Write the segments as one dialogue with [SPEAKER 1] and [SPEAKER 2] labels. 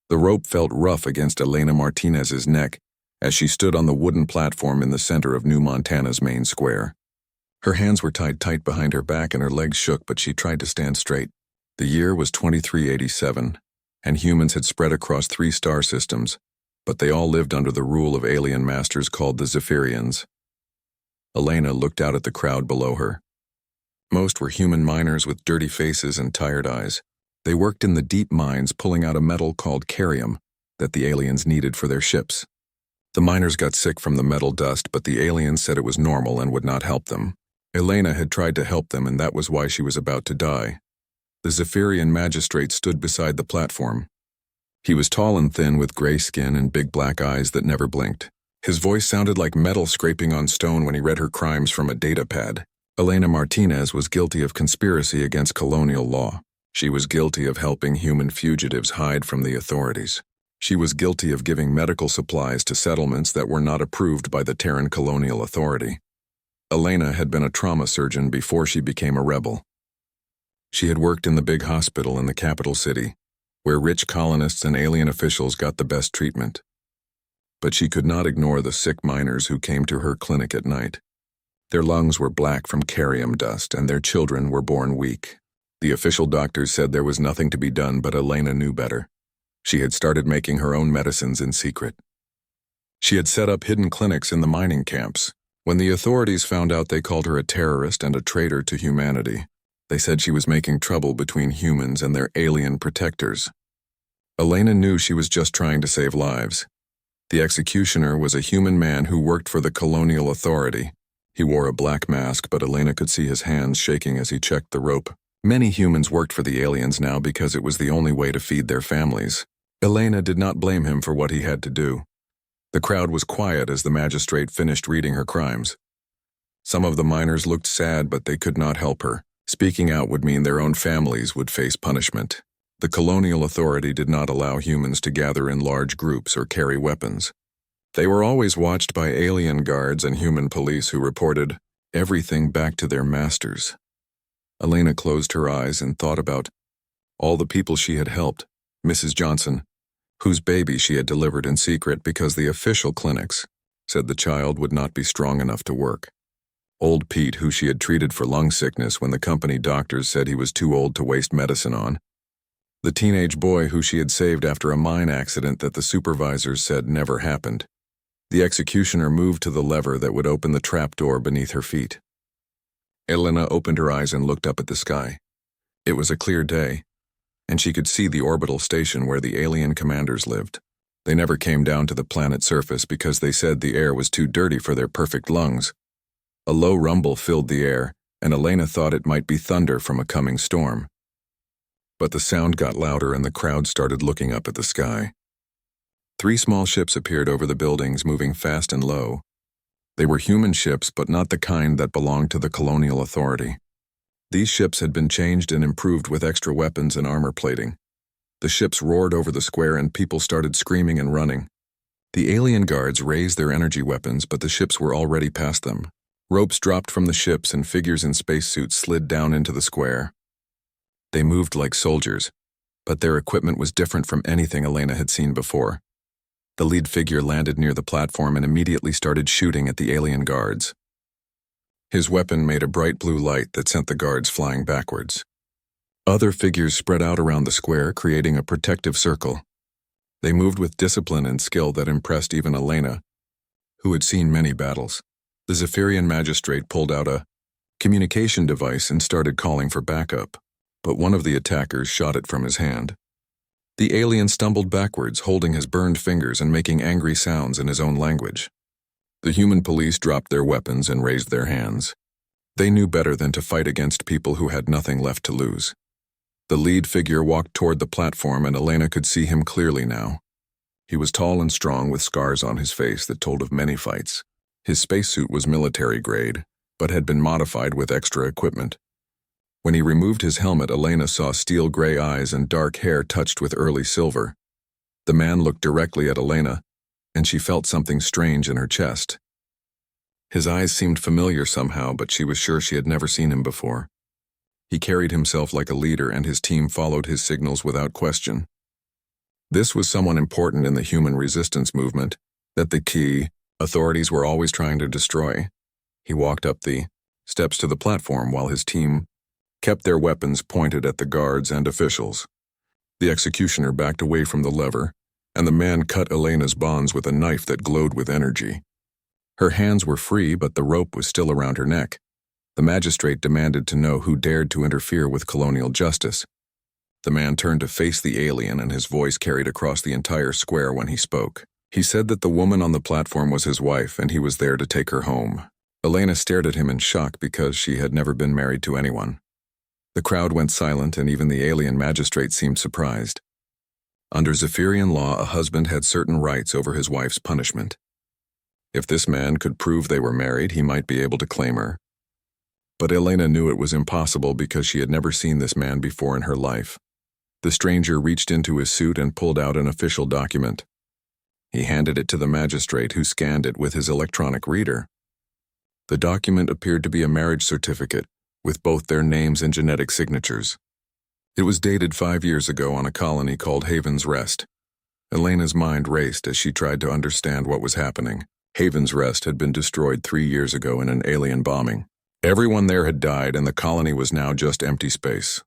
[SPEAKER 1] The rope felt rough against Elena Martinez's neck as she stood on the wooden platform in the center of New Montana's main square. Her hands were tied tight behind her back and her legs shook, but she tried to stand straight. The year was 2387, and humans had spread across 3 star systems, but they all lived under the rule of alien masters called the Zephyrians. Elena looked out at the crowd below her. Most were human miners with dirty faces and tired eyes. They worked in the deep mines pulling out a metal called carium that the aliens needed for their ships. The miners got sick from the metal dust, but the aliens said it was normal and would not help them. Elena had tried to help them, and that was why she was about to die. The Zephyrian magistrate stood beside the platform. He was tall and thin with gray skin and big black eyes that never blinked. His voice sounded like metal scraping on stone when he read her crimes from a data pad. Elena Martinez was guilty of conspiracy against colonial law. She was guilty of helping human fugitives hide from the authorities. She was guilty of giving medical supplies to settlements that were not approved by the Terran Colonial Authority. Elena had been a trauma surgeon before she became a rebel. She had worked in the big hospital in the capital city, where rich colonists and alien officials got the best treatment. But she could not ignore the sick miners who came to her clinic at night. Their lungs were black from carium dust, and their children were born weak. The official doctors said there was nothing to be done, but Elena knew better. She had started making her own medicines in secret. She had set up hidden clinics in the mining camps. When the authorities found out, they called her a terrorist and a traitor to humanity. They said she was making trouble between humans and their alien protectors. Elena knew she was just trying to save lives. The executioner was a human man who worked for the colonial authority. He wore a black mask, but Elena could see his hands shaking as he checked the rope. Many humans worked for the aliens now because it was the only way to feed their families. Elena did not blame him for what he had to do. The crowd was quiet as the magistrate finished reading her crimes. Some of the miners looked sad, but they could not help her. Speaking out would mean their own families would face punishment. The colonial authority did not allow humans to gather in large groups or carry weapons. They were always watched by alien guards and human police who reported everything back to their masters. Elena closed her eyes and thought about all the people she had helped. Mrs. Johnson, whose baby she had delivered in secret because the official clinics said the child would not be strong enough to work. Old Pete, who she had treated for lung sickness when the company doctors said he was too old to waste medicine on. The teenage boy who she had saved after a mine accident that the supervisors said never happened. The executioner moved to the lever that would open the trapdoor beneath her feet. Elena opened her eyes and looked up at the sky. It was a clear day, and she could see the orbital station where the alien commanders lived. They never came down to the planet's surface because they said the air was too dirty for their perfect lungs. A low rumble filled the air, and Elena thought it might be thunder from a coming storm. But the sound got louder and the crowd started looking up at the sky. 3 small ships appeared over the buildings, moving fast and low. They were human ships, but not the kind that belonged to the colonial authority. These ships had been changed and improved with extra weapons and armor plating. The ships roared over the square and people started screaming and running. The alien guards raised their energy weapons, but the ships were already past them. Ropes dropped from the ships and figures in spacesuits slid down into the square. They moved like soldiers, but their equipment was different from anything Elena had seen before. The lead figure landed near the platform and immediately started shooting at the alien guards. His weapon made a bright blue light that sent the guards flying backwards. Other figures spread out around the square, creating a protective circle. They moved with discipline and skill that impressed even Elena, who had seen many battles. The Zephyrian magistrate pulled out a communication device and started calling for backup, but one of the attackers shot it from his hand. The alien stumbled backwards, holding his burned fingers and making angry sounds in his own language. The human police dropped their weapons and raised their hands. They knew better than to fight against people who had nothing left to lose. The lead figure walked toward the platform, and Elena could see him clearly now. He was tall and strong with scars on his face that told of many fights. His spacesuit was military grade, but had been modified with extra equipment. When he removed his helmet, Elena saw steel gray eyes and dark hair touched with early silver. The man looked directly at Elena, and she felt something strange in her chest. His eyes seemed familiar somehow, but she was sure she had never seen him before. He carried himself like a leader, and his team followed his signals without question. This was someone important in the human resistance movement that the key authorities were always trying to destroy. He walked up the steps to the platform while his team kept their weapons pointed at the guards and officials. The executioner backed away from the lever, and the man cut Elena's bonds with a knife that glowed with energy. Her hands were free, but the rope was still around her neck. The magistrate demanded to know who dared to interfere with colonial justice. The man turned to face the alien, and his voice carried across the entire square when he spoke. He said that the woman on the platform was his wife, and he was there to take her home. Elena stared at him in shock because she had never been married to anyone. The crowd went silent, and even the alien magistrate seemed surprised. Under Zephyrian law, a husband had certain rights over his wife's punishment. If this man could prove they were married, he might be able to claim her. But Elena knew it was impossible because she had never seen this man before in her life. The stranger reached into his suit and pulled out an official document. He handed it to the magistrate, who scanned it with his electronic reader. The document appeared to be a marriage certificate, with both their names and genetic signatures. It was dated 5 years ago on a colony called Haven's Rest. Elena's mind raced as she tried to understand what was happening. Haven's Rest had been destroyed 3 years ago in an alien bombing. Everyone there had died, and the colony was now just empty space.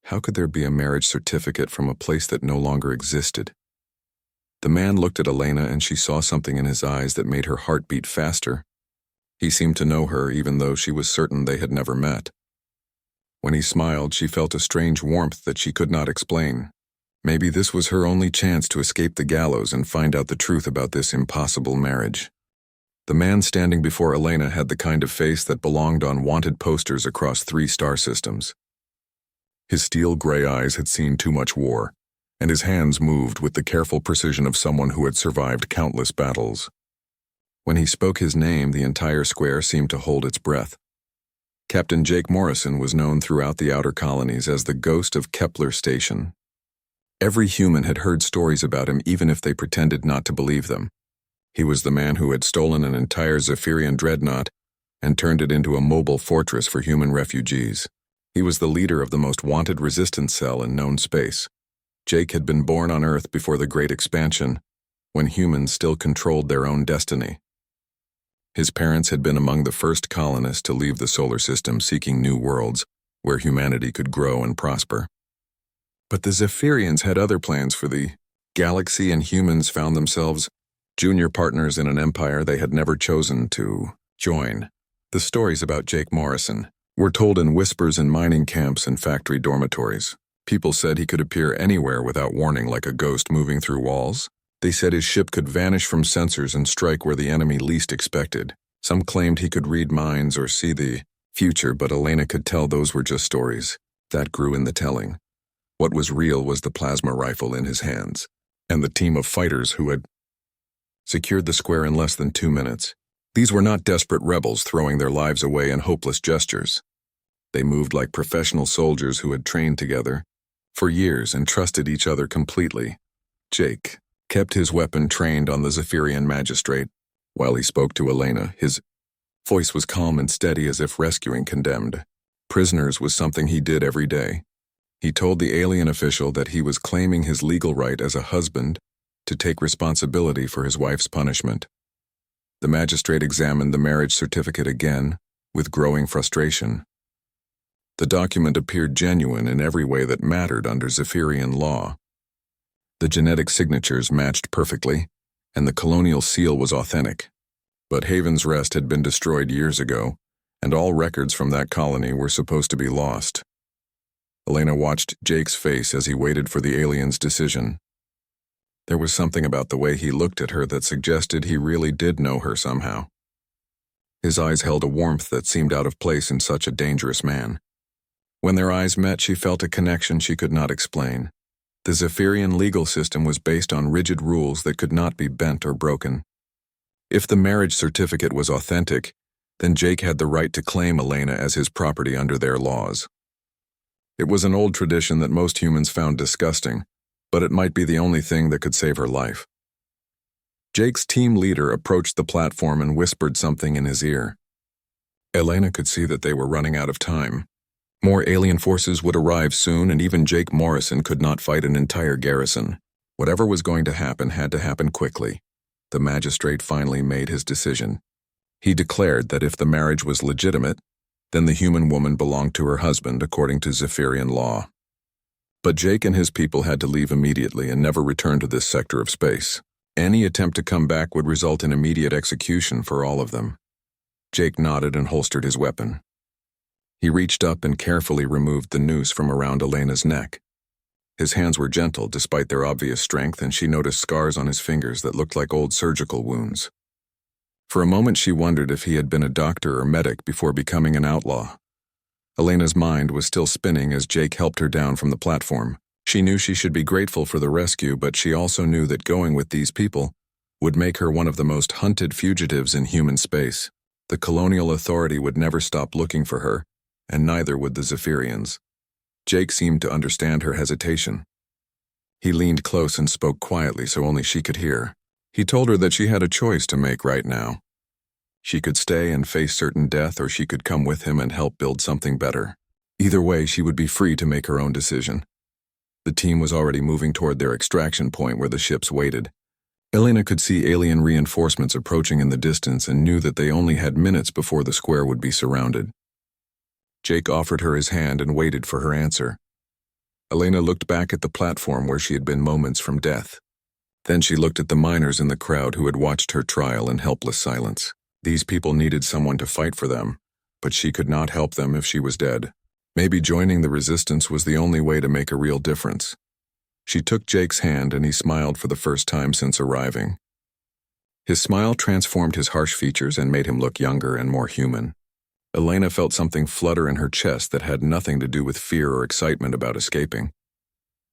[SPEAKER 1] How could there be a marriage certificate from a place that no longer existed? The man looked at Elena, and she saw something in his eyes that made her heart beat faster. He seemed to know her, even though she was certain they had never met. When he smiled, she felt a strange warmth that she could not explain. Maybe this was her only chance to escape the gallows and find out the truth about this impossible marriage. The man standing before Elena had the kind of face that belonged on wanted posters across 3 star systems. His steel gray eyes had seen too much war, and his hands moved with the careful precision of someone who had survived countless battles. When he spoke his name, the entire square seemed to hold its breath. Captain Jake Morrison was known throughout the outer colonies as the ghost of Kepler Station. Every human had heard stories about him, even if they pretended not to believe them. He was the man who had stolen an entire Zephyrian dreadnought and turned it into a mobile fortress for human refugees. He was the leader of the most wanted resistance cell in known space. Jake had been born on Earth before the Great Expansion, when humans still controlled their own destiny. His parents had been among the first colonists to leave the solar system seeking new worlds where humanity could grow and prosper. But the Zephyrians had other plans for the galaxy, and humans found themselves junior partners in an empire they had never chosen to join. The stories about Jake Morrison were told in whispers in mining camps and factory dormitories. People said he could appear anywhere without warning, like a ghost moving through walls. They said his ship could vanish from sensors and strike where the enemy least expected. Some claimed he could read minds or see the future, but Elena could tell those were just stories. That grew in the telling. What was real was the plasma rifle in his hands, and the team of fighters who had secured the square in less than 2 minutes. These were not desperate rebels throwing their lives away in hopeless gestures. They moved like professional soldiers who had trained together for years and trusted each other completely. Jake kept his weapon trained on the Zephyrian magistrate while he spoke to Elena. His voice was calm and steady, as if rescuing condemned prisoners was something he did every day. He told the alien official that he was claiming his legal right as a husband to take responsibility for his wife's punishment. The magistrate examined the marriage certificate again, with growing frustration. The document appeared genuine in every way that mattered under Zephyrian law. The genetic signatures matched perfectly, and the colonial seal was authentic. But Haven's Rest had been destroyed years ago, and all records from that colony were supposed to be lost. Elena watched Jake's face as he waited for the alien's decision. There was something about the way he looked at her that suggested he really did know her somehow. His eyes held a warmth that seemed out of place in such a dangerous man. When their eyes met, she felt a connection she could not explain. The Zephyrian legal system was based on rigid rules that could not be bent or broken. If the marriage certificate was authentic, then Jake had the right to claim Elena as his property under their laws. It was an old tradition that most humans found disgusting, but it might be the only thing that could save her life. Jake's team leader approached the platform and whispered something in his ear. Elena could see that they were running out of time. More alien forces would arrive soon, and even Jake Morrison could not fight an entire garrison. Whatever was going to happen had to happen quickly. The magistrate finally made his decision. He declared that if the marriage was legitimate, then the human woman belonged to her husband according to Zephyrian law. But Jake and his people had to leave immediately and never return to this sector of space. Any attempt to come back would result in immediate execution for all of them. Jake nodded and holstered his weapon. He reached up and carefully removed the noose from around Elena's neck. His hands were gentle despite their obvious strength, and she noticed scars on his fingers that looked like old surgical wounds. For a moment she wondered if he had been a doctor or medic before becoming an outlaw. Elena's mind was still spinning as Jake helped her down from the platform. She knew she should be grateful for the rescue, but she also knew that going with these people would make her one of the most hunted fugitives in human space. The Colonial Authority would never stop looking for her, and neither would the Zephyrians. Jake seemed to understand her hesitation. He leaned close and spoke quietly so only she could hear. He told her that she had a choice to make right now. She could stay and face certain death, or she could come with him and help build something better. Either way, she would be free to make her own decision. The team was already moving toward their extraction point where the ships waited. Elena could see alien reinforcements approaching in the distance and knew that they only had minutes before the square would be surrounded. Jake offered her his hand and waited for her answer. Elena looked back at the platform where she had been moments from death. Then she looked at the miners in the crowd who had watched her trial in helpless silence. These people needed someone to fight for them, but she could not help them if she was dead. Maybe joining the resistance was the only way to make a real difference. She took Jake's hand and he smiled for the first time since arriving. His smile transformed his harsh features and made him look younger and more human. Elena felt something flutter in her chest that had nothing to do with fear or excitement about escaping.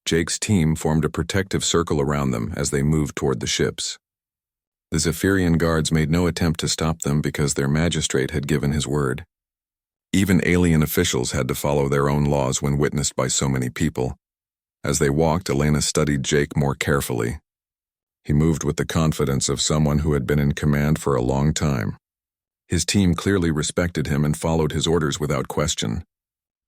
[SPEAKER 1] Jake's team formed a protective circle around them as they moved toward the ships. The Zephyrian guards made no attempt to stop them because their magistrate had given his word. Even alien officials had to follow their own laws when witnessed by so many people. As they walked, Elena studied Jake more carefully. He moved with the confidence of someone who had been in command for a long time. His team clearly respected him and followed his orders without question.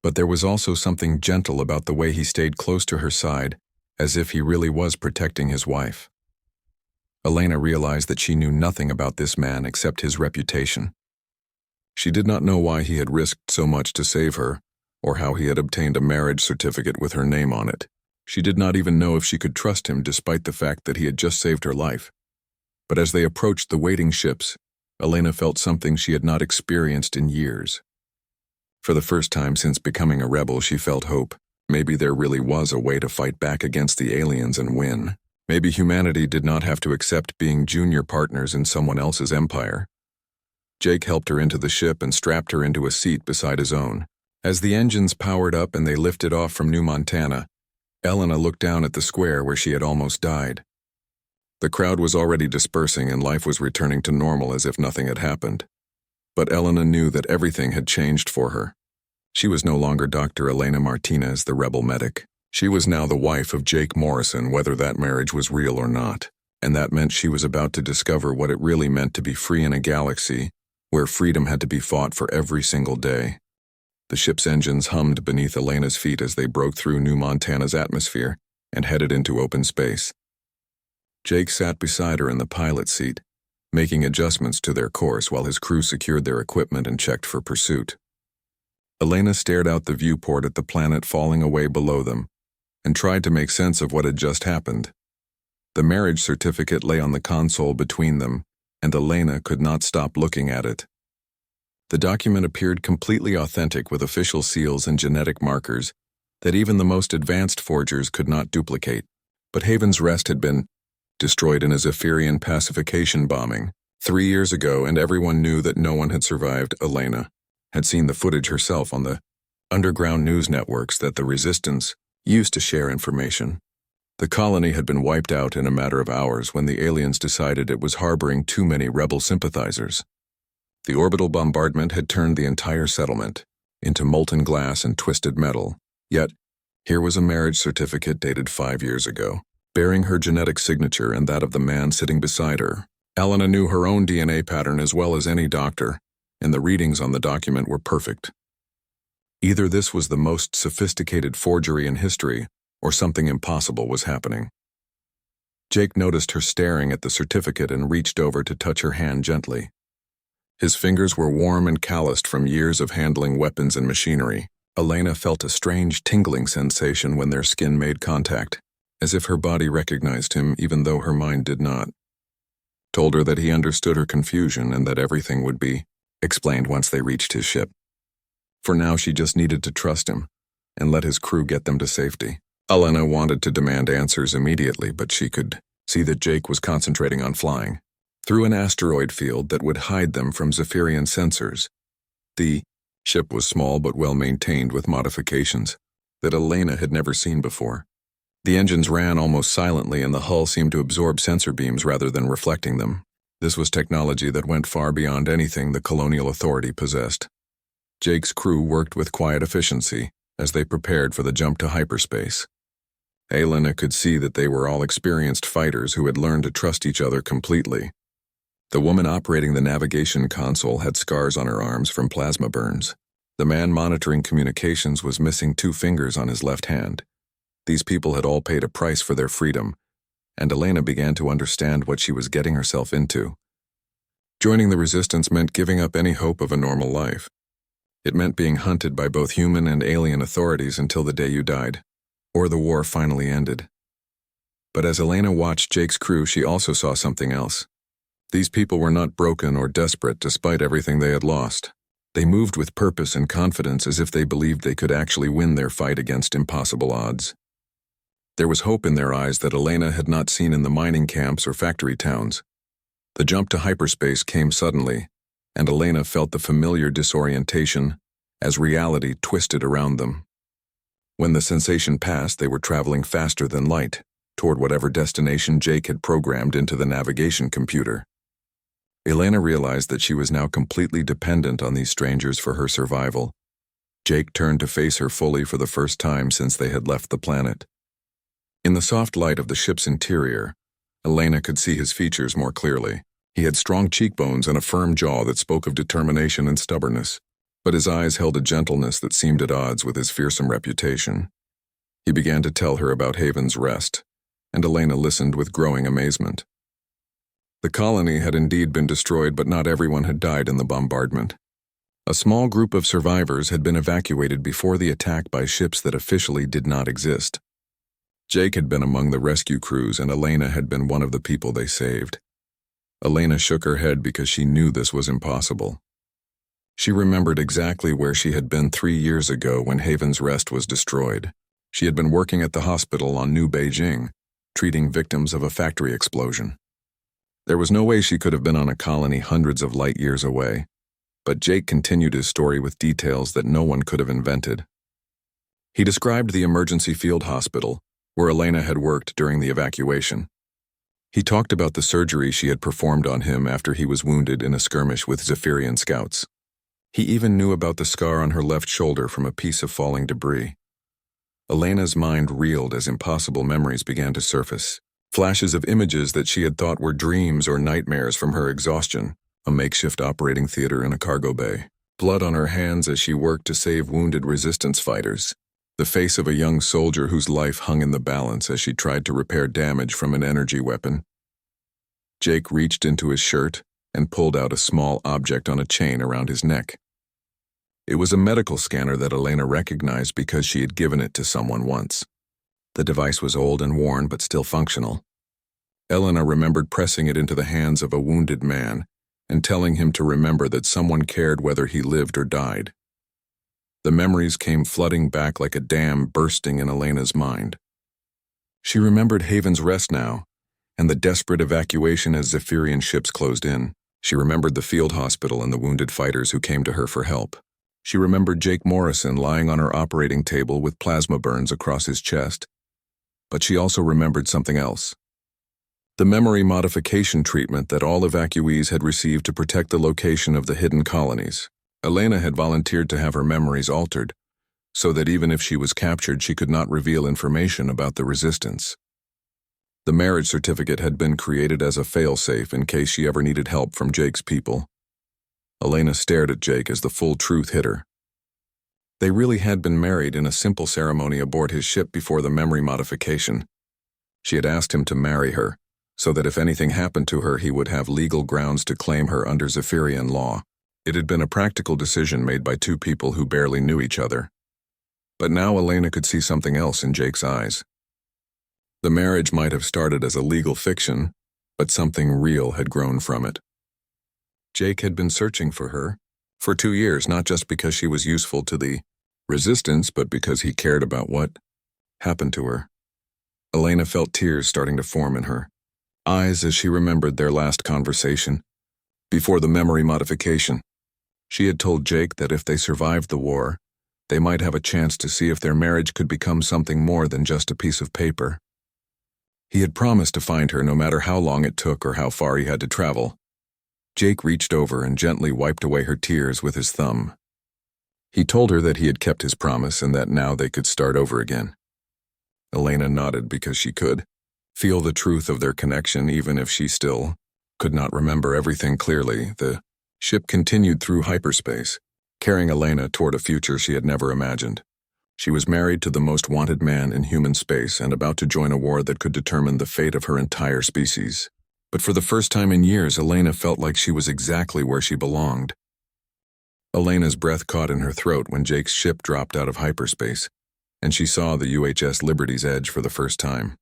[SPEAKER 1] But there was also something gentle about the way he stayed close to her side, as if he really was protecting his wife. Elena realized that she knew nothing about this man except his reputation. She did not know why he had risked so much to save her, or how he had obtained a marriage certificate with her name on it. She did not even know if she could trust him despite the fact that he had just saved her life. But as they approached the waiting ships, Elena felt something she had not experienced in years. For the first time since becoming a rebel, she felt hope. Maybe there really was a way to fight back against the aliens and win. Maybe humanity did not have to accept being junior partners in someone else's empire. Jake helped her into the ship and strapped her into a seat beside his own. As the engines powered up and they lifted off from New Montana, Elena looked down at the square where she had almost died. The crowd was already dispersing and life was returning to normal as if nothing had happened. But Elena knew that everything had changed for her. She was no longer Dr. Elena Martinez, the rebel medic. She was now the wife of Jake Morrison, whether that marriage was real or not. And that meant she was about to discover what it really meant to be free in a galaxy where freedom had to be fought for every single day. The ship's engines hummed beneath Elena's feet as they broke through New Montana's atmosphere and headed into open space. Jake sat beside her in the pilot seat, making adjustments to their course while his crew secured their equipment and checked for pursuit. Elena stared out the viewport at the planet falling away below them and tried to make sense of what had just happened. The marriage certificate lay on the console between them, and Elena could not stop looking at it. The document appeared completely authentic with official seals and genetic markers that even the most advanced forgers could not duplicate. But Haven's Rest had been destroyed in a Zephyrian pacification bombing 3 years ago, and everyone knew that no one had survived. Elena had seen the footage herself on the underground news networks that the Resistance used to share information. The colony had been wiped out in a matter of hours when the aliens decided it was harboring too many rebel sympathizers. The orbital bombardment had turned the entire settlement into molten glass and twisted metal. Yet, here was a marriage certificate dated 5 years ago, bearing her genetic signature and that of the man sitting beside her. Elena knew her own DNA pattern as well as any doctor, and the readings on the document were perfect. Either this was the most sophisticated forgery in history, or something impossible was happening. Jake noticed her staring at the certificate and reached over to touch her hand gently. His fingers were warm and calloused from years of handling weapons and machinery. Elena felt a strange tingling sensation when their skin made contact, as if her body recognized him even though her mind did not. Told her that he understood her confusion and that everything would be explained once they reached his ship. For now, she just needed to trust him and let his crew get them to safety. Elena wanted to demand answers immediately, but she could see that Jake was concentrating on flying through an asteroid field that would hide them from Zephyrian sensors. The ship was small but well-maintained with modifications that Elena had never seen before. The engines ran almost silently and the hull seemed to absorb sensor beams rather than reflecting them. This was technology that went far beyond anything the Colonial Authority possessed. Jake's crew worked with quiet efficiency as they prepared for the jump to hyperspace. Elena could see that they were all experienced fighters who had learned to trust each other completely. The woman operating the navigation console had scars on her arms from plasma burns. The man monitoring communications was missing 2 fingers on his left hand. These people had all paid a price for their freedom, and Elena began to understand what she was getting herself into. Joining the resistance meant giving up any hope of a normal life. It meant being hunted by both human and alien authorities until the day you died, or the war finally ended. But as Elena watched Jake's crew, she also saw something else. These people were not broken or desperate despite everything they had lost. They moved with purpose and confidence as if they believed they could actually win their fight against impossible odds. There was hope in their eyes that Elena had not seen in the mining camps or factory towns. The jump to hyperspace came suddenly, and Elena felt the familiar disorientation as reality twisted around them. When the sensation passed, they were traveling faster than light, toward whatever destination Jake had programmed into the navigation computer. Elena realized that she was now completely dependent on these strangers for her survival. Jake turned to face her fully for the first time since they had left the planet. In the soft light of the ship's interior, Elena could see his features more clearly. He had strong cheekbones and a firm jaw that spoke of determination and stubbornness, but his eyes held a gentleness that seemed at odds with his fearsome reputation. He began to tell her about Haven's Rest, and Elena listened with growing amazement. The colony had indeed been destroyed, but not everyone had died in the bombardment. A small group of survivors had been evacuated before the attack by ships that officially did not exist. Jake had been among the rescue crews, and Elena had been one of the people they saved. Elena shook her head because she knew this was impossible. She remembered exactly where she had been 3 years ago when Haven's Rest was destroyed. She had been working at the hospital on New Beijing, treating victims of a factory explosion. There was no way she could have been on a colony hundreds of light years away, but Jake continued his story with details that no one could have invented. He described the emergency field hospital, where Elena had worked during the evacuation. He talked about the surgery she had performed on him after he was wounded in a skirmish with Zephyrian scouts. He even knew about the scar on her left shoulder from a piece of falling debris. Elena's mind reeled as impossible memories began to surface. Flashes of images that she had thought were dreams or nightmares from her exhaustion, a makeshift operating theater in a cargo bay, blood on her hands as she worked to save wounded resistance fighters, the face of a young soldier whose life hung in the balance as she tried to repair damage from an energy weapon. Jake reached into his shirt and pulled out a small object on a chain around his neck. It was a medical scanner that Elena recognized because she had given it to someone once. The device was old and worn but still functional. Elena remembered pressing it into the hands of a wounded man and telling him to remember that someone cared whether he lived or died. The memories came flooding back like a dam bursting in Elena's mind. She remembered Haven's Rest now, and the desperate evacuation as Zephyrian ships closed in. She remembered the field hospital and the wounded fighters who came to her for help. She remembered Jake Morrison lying on her operating table with plasma burns across his chest. But she also remembered something else. The memory modification treatment that all evacuees had received to protect the location of the hidden colonies. Elena had volunteered to have her memories altered, so that even if she was captured, she could not reveal information about the resistance. The marriage certificate had been created as a failsafe in case she ever needed help from Jake's people. Elena stared at Jake as the full truth hit her. They really had been married in a simple ceremony aboard his ship before the memory modification. She had asked him to marry her, so that if anything happened to her he would have legal grounds to claim her under Zephyrian law. It had been a practical decision made by two people who barely knew each other. But now Elena could see something else in Jake's eyes. The marriage might have started as a legal fiction, but something real had grown from it. Jake had been searching for her for 2 years, not just because she was useful to the resistance, but because he cared about what happened to her. Elena felt tears starting to form in her eyes as she remembered their last conversation, before the memory modification. She had told Jake that if they survived the war, they might have a chance to see if their marriage could become something more than just a piece of paper. He had promised to find her no matter how long it took or how far he had to travel. Jake reached over and gently wiped away her tears with his thumb. He told her that he had kept his promise and that now they could start over again. Elena nodded because she could feel the truth of their connection even if she still could not remember everything clearly. The ship continued through hyperspace, carrying Elena toward a future she had never imagined. She was married to the most wanted man in human space and about to join a war that could determine the fate of her entire species. But for the first time in years, Elena felt like she was exactly where she belonged. Elena's breath caught in her throat when Jake's ship dropped out of hyperspace, and she saw the UHS Liberty's Edge for the first time.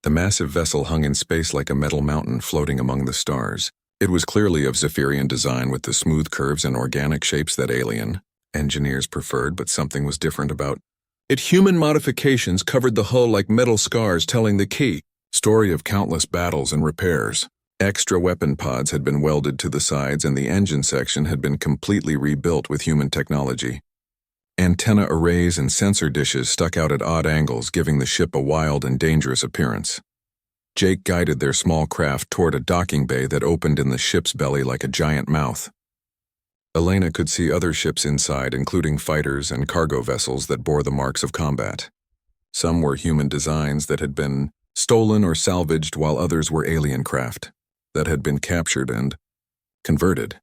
[SPEAKER 1] The massive vessel hung in space like a metal mountain floating among the stars. It was clearly of Zephyrian design with the smooth curves and organic shapes that alien engineers preferred, but something was different about it. Human modifications covered the hull like metal scars telling the key story of countless battles and repairs. Extra weapon pods had been welded to the sides and the engine section had been completely rebuilt with human technology. Antenna arrays and sensor dishes stuck out at odd angles, giving the ship a wild and dangerous appearance. Jake guided their small craft toward a docking bay that opened in the ship's belly like a giant mouth. Elena could see other ships inside, including fighters and cargo vessels that bore the marks of combat. Some were human designs that had been stolen or salvaged, while others were alien craft that had been captured and converted.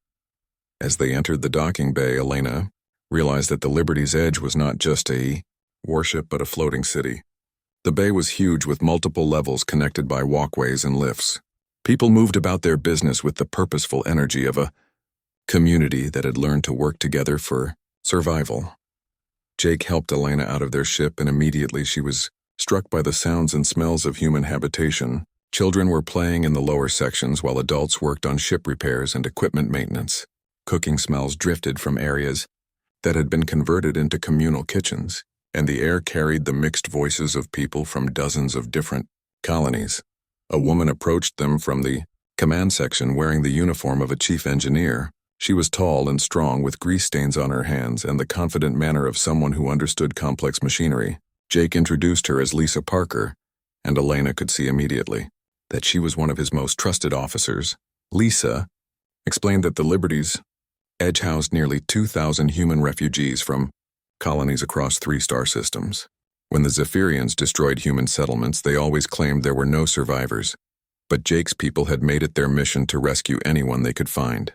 [SPEAKER 1] As they entered the docking bay, Elena realized that the Liberty's Edge was not just a warship but a floating city. The bay was huge with multiple levels connected by walkways and lifts. People moved about their business with the purposeful energy of a community that had learned to work together for survival. Jake helped Elena out of their ship, and immediately she was struck by the sounds and smells of human habitation. Children were playing in the lower sections while adults worked on ship repairs and equipment maintenance. Cooking smells drifted from areas that had been converted into communal kitchens, and the air carried the mixed voices of people from dozens of different colonies. A woman approached them from the command section wearing the uniform of a chief engineer. She was tall and strong with grease stains on her hands and the confident manner of someone who understood complex machinery. Jake introduced her as Lisa Parker, and Elena could see immediately that she was one of his most trusted officers. Lisa explained that the Liberty's Edge housed nearly 2,000 human refugees from colonies across 3 star systems. When the Zephyrians destroyed human settlements, they always claimed there were no survivors, but Jake's people had made it their mission to rescue anyone they could find.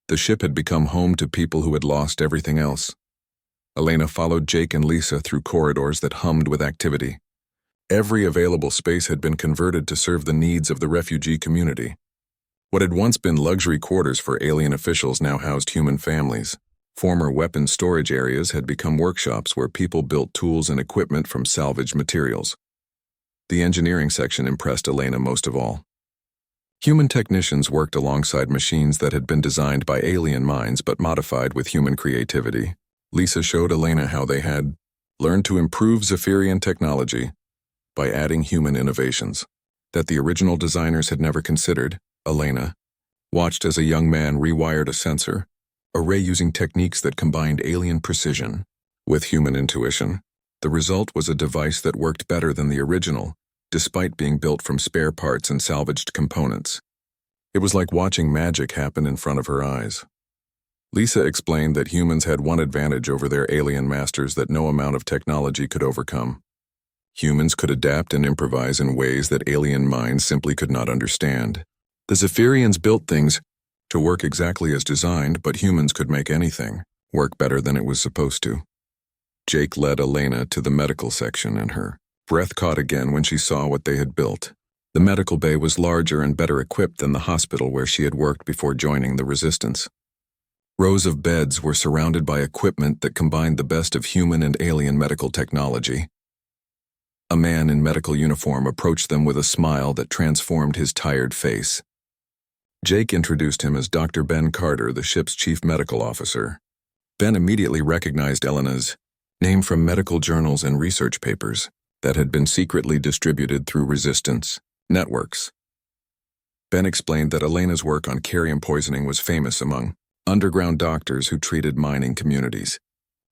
[SPEAKER 1] The ship had become home to people who had lost everything else. Elena followed Jake and Lisa through corridors that hummed with activity. Every available space had been converted to serve the needs of the refugee community. What had once been luxury quarters for alien officials now housed human families. Former weapons storage areas had become workshops where people built tools and equipment from salvaged materials. The engineering section impressed Elena most of all. Human technicians worked alongside machines that had been designed by alien minds but modified with human creativity. Lisa showed Elena how they had learned to improve Zephyrian technology by adding human innovations that the original designers had never considered. Elena watched as a young man rewired a sensor array using techniques that combined alien precision with human intuition. The result was a device that worked better than the original, despite being built from spare parts and salvaged components. It was like watching magic happen in front of her eyes. Lisa explained that humans had one advantage over their alien masters that no amount of technology could overcome. Humans could adapt and improvise in ways that alien minds simply could not understand. The Zephyrians built things to work exactly as designed, but humans could make anything work better than it was supposed to. Jake led Elena to the medical section, and her breath caught again when she saw what they had built. The medical bay was larger and better equipped than the hospital where she had worked before joining the resistance. Rows of beds were surrounded by equipment that combined the best of human and alien medical technology. A man in medical uniform approached them with a smile that transformed his tired face. Jake introduced him as Dr. Ben Carter, the ship's chief medical officer. Ben immediately recognized Elena's name from medical journals and research papers that had been secretly distributed through resistance networks. Ben explained that Elena's work on carium poisoning was famous among underground doctors who treated mining communities.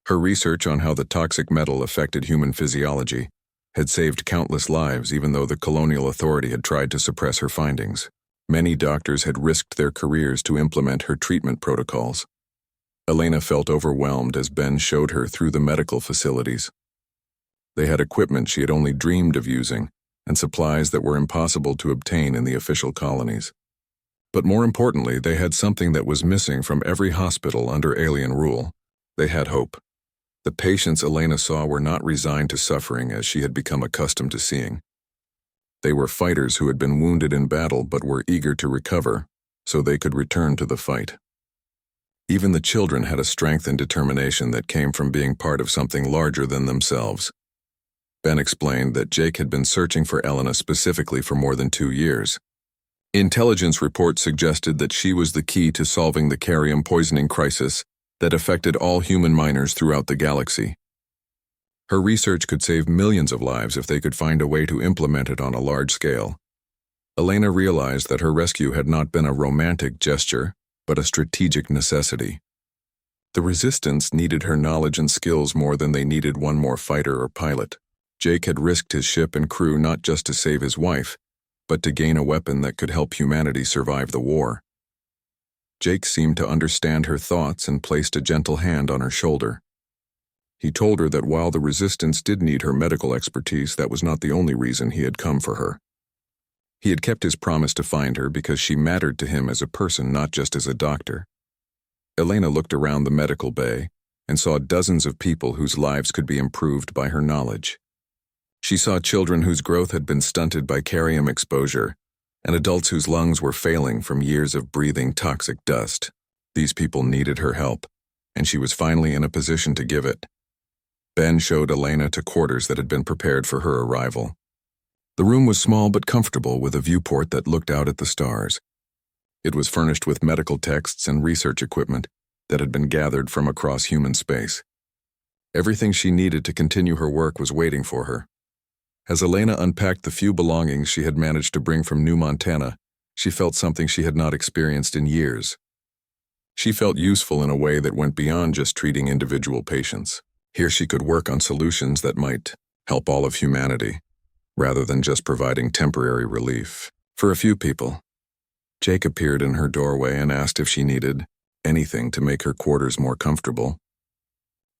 [SPEAKER 1] Her research on how the toxic metal affected human physiology had saved countless lives, even though the colonial authority had tried to suppress her findings. Many doctors had risked their careers to implement her treatment protocols. Elena felt overwhelmed as Ben showed her through the medical facilities. They had equipment she had only dreamed of using, and supplies that were impossible to obtain in the official colonies. But more importantly, they had something that was missing from every hospital under alien rule. They had hope. The patients Elena saw were not resigned to suffering as she had become accustomed to seeing. They were fighters who had been wounded in battle but were eager to recover, so they could return to the fight. Even the children had a strength and determination that came from being part of something larger than themselves. Ben explained that Jake had been searching for Elena specifically for more than 2 years. Intelligence reports suggested that she was the key to solving the carium poisoning crisis that affected all human miners throughout the galaxy. Her research could save millions of lives if they could find a way to implement it on a large scale. Elena realized that her rescue had not been a romantic gesture, but a strategic necessity. The resistance needed her knowledge and skills more than they needed one more fighter or pilot. Jake had risked his ship and crew not just to save his wife, but to gain a weapon that could help humanity survive the war. Jake seemed to understand her thoughts and placed a gentle hand on her shoulder. He told her that while the resistance did need her medical expertise, that was not the only reason he had come for her. He had kept his promise to find her because she mattered to him as a person, not just as a doctor. Elena looked around the medical bay and saw dozens of people whose lives could be improved by her knowledge. She saw children whose growth had been stunted by carium exposure, and adults whose lungs were failing from years of breathing toxic dust. These people needed her help, and she was finally in a position to give it. Ben showed Elena to quarters that had been prepared for her arrival. The room was small but comfortable, with a viewport that looked out at the stars. It was furnished with medical texts and research equipment that had been gathered from across human space. Everything she needed to continue her work was waiting for her. As Elena unpacked the few belongings she had managed to bring from New Montana, she felt something she had not experienced in years. She felt useful in a way that went beyond just treating individual patients. Here she could work on solutions that might help all of humanity, rather than just providing temporary relief. For a few people, Jake appeared in her doorway and asked if she needed anything to make her quarters more comfortable.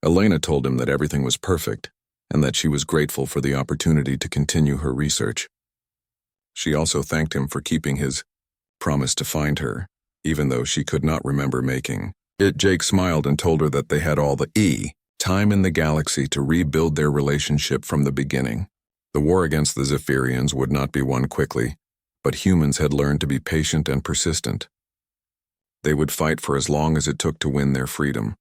[SPEAKER 1] Elena told him that everything was perfect, and that she was grateful for the opportunity to continue her research. She also thanked him for keeping his promise to find her, even though she could not remember making it. Jake smiled and told her that they had all the time in the galaxy to rebuild their relationship from the beginning. The war against the Zephyrians would not be won quickly, but humans had learned to be patient and persistent. They would fight for as long as it took to win their freedom.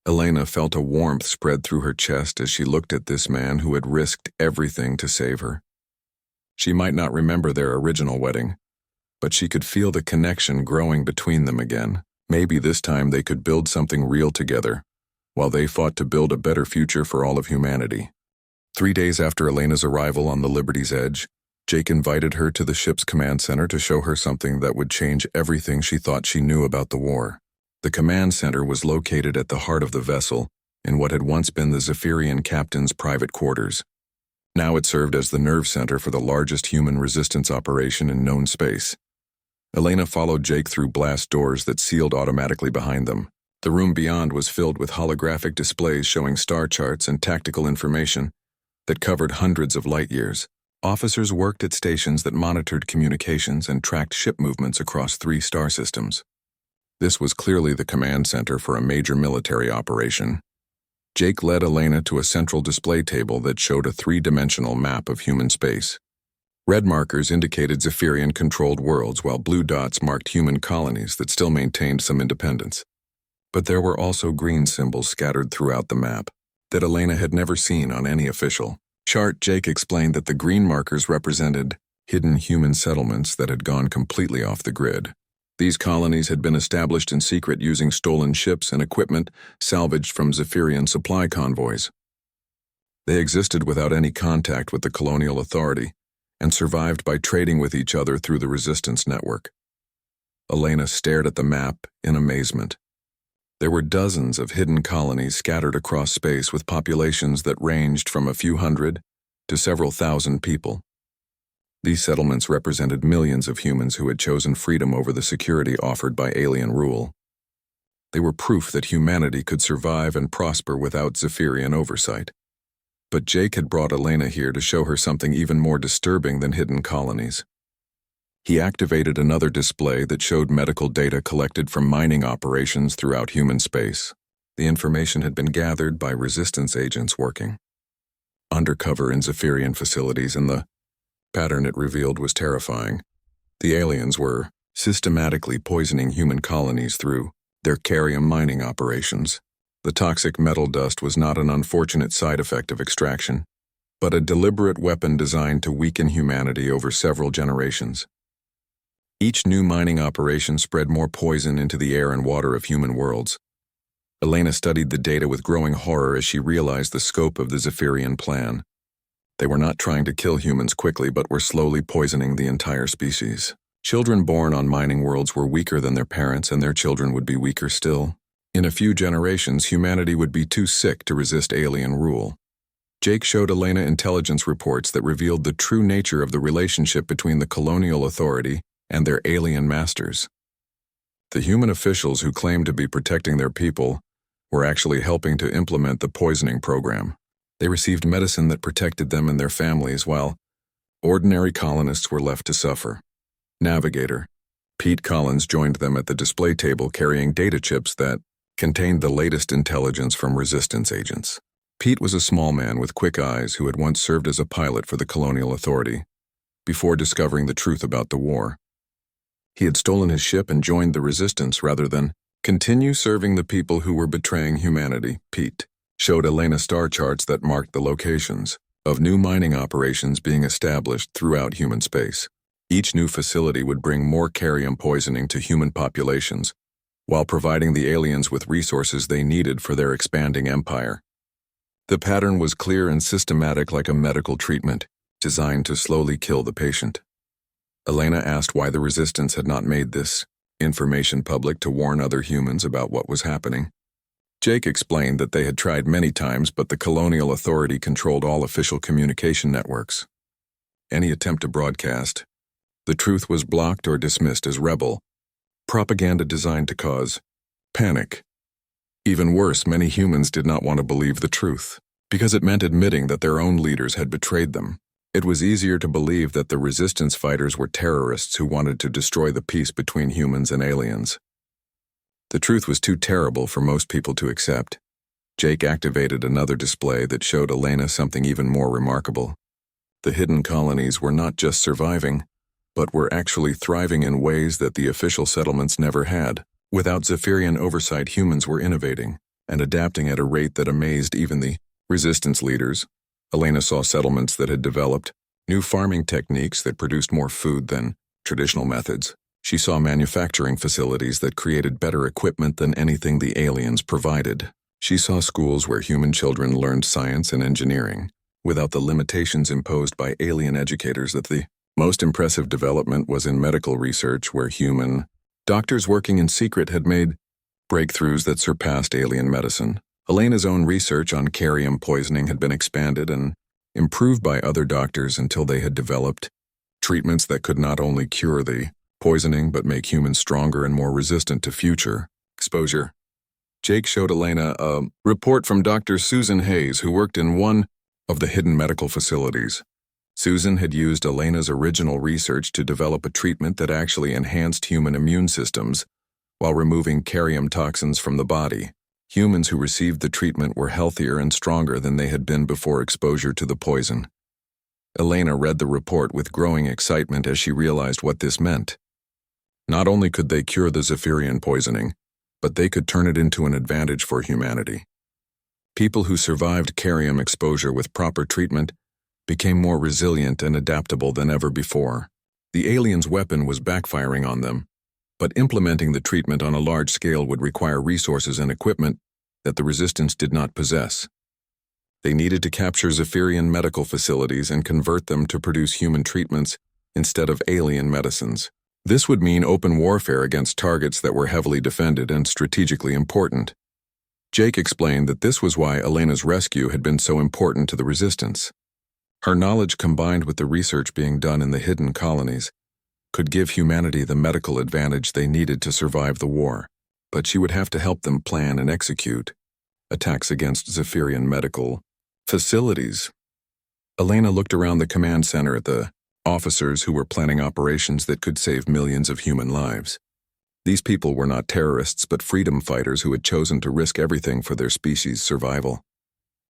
[SPEAKER 1] Elena felt a warmth spread through her chest as she looked at this man who had risked everything to save her. She might not remember their original wedding, but she could feel the connection growing between them again. Maybe this time they could build something real together, while they fought to build a better future for all of humanity. 3 days after Elena's arrival on the Liberty's Edge, Jake invited her to the ship's command center to show her something that would change everything she thought she knew about the war. The command center was located at the heart of the vessel, in what had once been the Zephyrian captain's private quarters. Now it served as the nerve center for the largest human resistance operation in known space. Elena followed Jake through blast doors that sealed automatically behind them. The room beyond was filled with holographic displays showing star charts and tactical information that covered hundreds of light years. Officers worked at stations that monitored communications and tracked ship movements across 3 star systems. This was clearly the command center for a major military operation. Jake led Elena to a central display table that showed a three-dimensional map of human space. Red markers indicated Zephyrian-controlled worlds, while blue dots marked human colonies that still maintained some independence. But there were also green symbols scattered throughout the map that Elena had never seen on any official chart. Jake explained that the green markers represented hidden human settlements that had gone completely off the grid. These colonies had been established in secret using stolen ships and equipment salvaged from Zephyrian supply convoys. They existed without any contact with the colonial authority and survived by trading with each other through the resistance network. Elena stared at the map in amazement. There were dozens of hidden colonies scattered across space with populations that ranged from a few hundred to several thousand people. These settlements represented millions of humans who had chosen freedom over the security offered by alien rule. They were proof that humanity could survive and prosper without Zephyrian oversight. But Jake had brought Elena here to show her something even more disturbing than hidden colonies. He activated another display that showed medical data collected from mining operations throughout human space. The information had been gathered by resistance agents working undercover in Zephyrian facilities, and the pattern it revealed was terrifying. The aliens were systematically poisoning human colonies through their carium mining operations. The toxic metal dust was not an unfortunate side effect of extraction, but a deliberate weapon designed to weaken humanity over several generations. Each new mining operation spread more poison into the air and water of human worlds. Elena studied the data with growing horror as she realized the scope of the Zephyrian plan. They were not trying to kill humans quickly, but were slowly poisoning the entire species. Children born on mining worlds were weaker than their parents, and their children would be weaker still. In a few generations, humanity would be too sick to resist alien rule. Jake showed Elena intelligence reports that revealed the true nature of the relationship between the colonial authority and their alien masters. The human officials who claimed to be protecting their people were actually helping to implement the poisoning program. They received medicine that protected them and their families, while ordinary colonists were left to suffer. Navigator Pete Collins joined them at the display table carrying data chips that contained the latest intelligence from resistance agents. Pete was a small man with quick eyes who had once served as a pilot for the colonial authority before discovering the truth about the war. He had stolen his ship and joined the resistance rather than continue serving the people who were betraying humanity. Pete showed Elena star charts that marked the locations of new mining operations being established throughout human space. Each new facility would bring more carium poisoning to human populations, while providing the aliens with resources they needed for their expanding empire. The pattern was clear and systematic, like a medical treatment, designed to slowly kill the patient. Elena asked why the resistance had not made this information public to warn other humans about what was happening. Jake explained that they had tried many times, but the colonial authority controlled all official communication networks. Any attempt to broadcast the truth was blocked or dismissed as rebel propaganda designed to cause panic. Even worse, many humans did not want to believe the truth, because it meant admitting that their own leaders had betrayed them. It was easier to believe that the resistance fighters were terrorists who wanted to destroy the peace between humans and aliens. The truth was too terrible for most people to accept. Jake activated another display that showed Elena something even more remarkable. The hidden colonies were not just surviving, but were actually thriving in ways that the official settlements never had. Without Zephyrian oversight, humans were innovating and adapting at a rate that amazed even the resistance leaders. Elena saw settlements that had developed new farming techniques that produced more food than traditional methods. She saw manufacturing facilities that created better equipment than anything the aliens provided. She saw schools where human children learned science and engineering without the limitations imposed by alien educators. That the most impressive development was in medical research, where human doctors working in secret had made breakthroughs that surpassed alien medicine. Elena's own research on carium poisoning had been expanded and improved by other doctors until they had developed treatments that could not only cure the poisoning but make humans stronger and more resistant to future exposure. Jake showed Elena a report from Dr. Susan Hayes, who worked in one of the hidden medical facilities. Susan had used Elena's original research to develop a treatment that actually enhanced human immune systems while removing carium toxins from the body. Humans who received the treatment were healthier and stronger than they had been before exposure to the poison. Elena read the report with growing excitement as she realized what this meant. Not only could they cure the Zephyrian poisoning, but they could turn it into an advantage for humanity. People who survived carium exposure with proper treatment became more resilient and adaptable than ever before. The aliens' weapon was backfiring on them, but implementing the treatment on a large scale would require resources and equipment that the Resistance did not possess. They needed to capture Zephyrian medical facilities and convert them to produce human treatments instead of alien medicines. This would mean open warfare against targets that were heavily defended and strategically important. Jake explained that this was why Elena's rescue had been so important to the Resistance. Her knowledge, combined with the research being done in the hidden colonies, could give humanity the medical advantage they needed to survive the war, but she would have to help them plan and execute attacks against Zephyrian medical facilities. Elena looked around the command center at the officers who were planning operations that could save millions of human lives. These people were not terrorists but freedom fighters who had chosen to risk everything for their species' survival.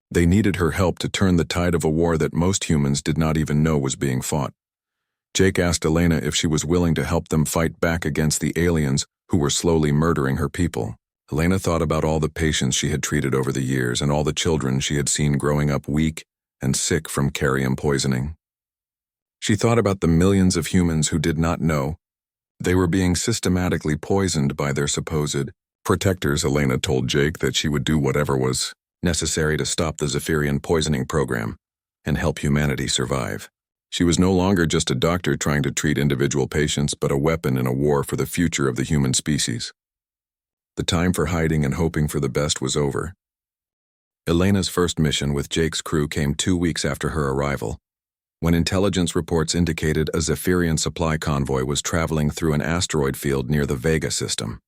[SPEAKER 1] They needed her help to turn the tide of a war that most humans did not even know was being fought. Jake asked Elena if she was willing to help them fight back against the aliens who were slowly murdering her people. Elena thought about all the patients she had treated over the years and all the children she had seen growing up weak and sick from carium poisoning. She thought about the millions of humans who did not know they were being systematically poisoned by their supposed protectors. Elena told Jake that she would do whatever was necessary to stop the Zephyrian poisoning program and help humanity survive. She was no longer just a doctor trying to treat individual patients, but a weapon in a war for the future of the human species. The time for hiding and hoping for the best was over. Elena's first mission with Jake's crew came 2 weeks after her arrival, when intelligence reports indicated a Zephyrian supply convoy was traveling through an asteroid field near the Vega system.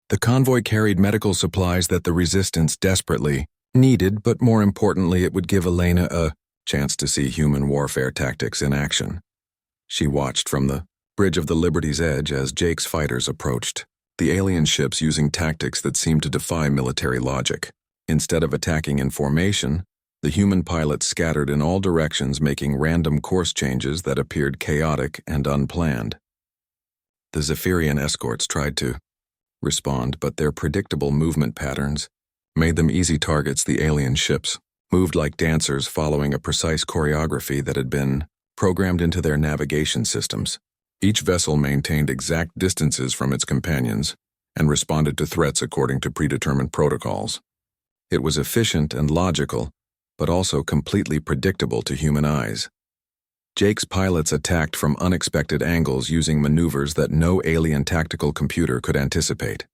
[SPEAKER 1] The convoy carried medical supplies that the Resistance desperately needed, but more importantly, it would give Elena a chance to see human warfare tactics in action. She watched from the bridge of the Liberty's Edge as Jake's fighters approached, the alien ships using tactics that seemed to defy military logic. Instead of attacking in formation, the human pilots scattered in all directions, making random course changes that appeared chaotic and unplanned. The Zephyrian escorts tried to respond, but their predictable movement patterns made them easy targets. The alien ships moved like dancers, following a precise choreography that had been programmed into their navigation systems. Each vessel maintained exact distances from its companions and responded to threats according to predetermined protocols. It was efficient and logical, but also completely predictable to human eyes. Jake's pilots attacked from unexpected angles using maneuvers that no alien tactical computer could anticipate.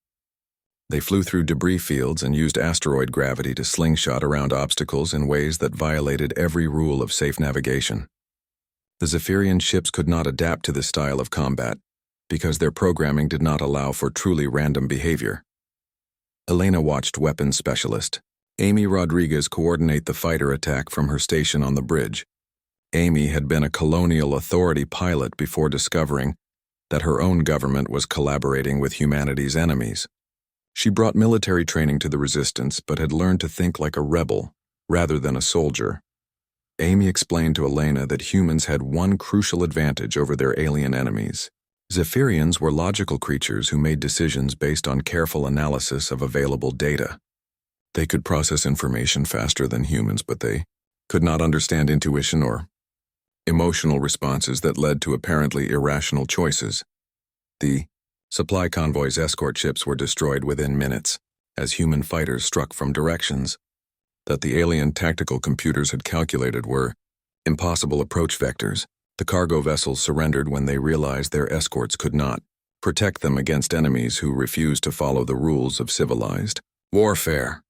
[SPEAKER 1] They flew through debris fields and used asteroid gravity to slingshot around obstacles in ways that violated every rule of safe navigation. The Zephyrian ships could not adapt to this style of combat because their programming did not allow for truly random behavior. Elena watched weapons specialist Amy Rodriguez coordinate the fighter attack from her station on the bridge. Amy had been a colonial authority pilot before discovering that her own government was collaborating with humanity's enemies. She brought military training to the Resistance, but had learned to think like a rebel rather than a soldier. Amy explained to Elena that humans had one crucial advantage over their alien enemies. Zephyrians were logical creatures who made decisions based on careful analysis of available data. They could process information faster than humans, but they could not understand intuition or emotional responses that led to apparently irrational choices. The supply convoy's escort ships were destroyed within minutes, as human fighters struck from directions that the alien tactical computers had calculated were impossible approach vectors. The cargo vessels surrendered when they realized their escorts could not protect them against enemies who refused to follow the rules of civilized warfare.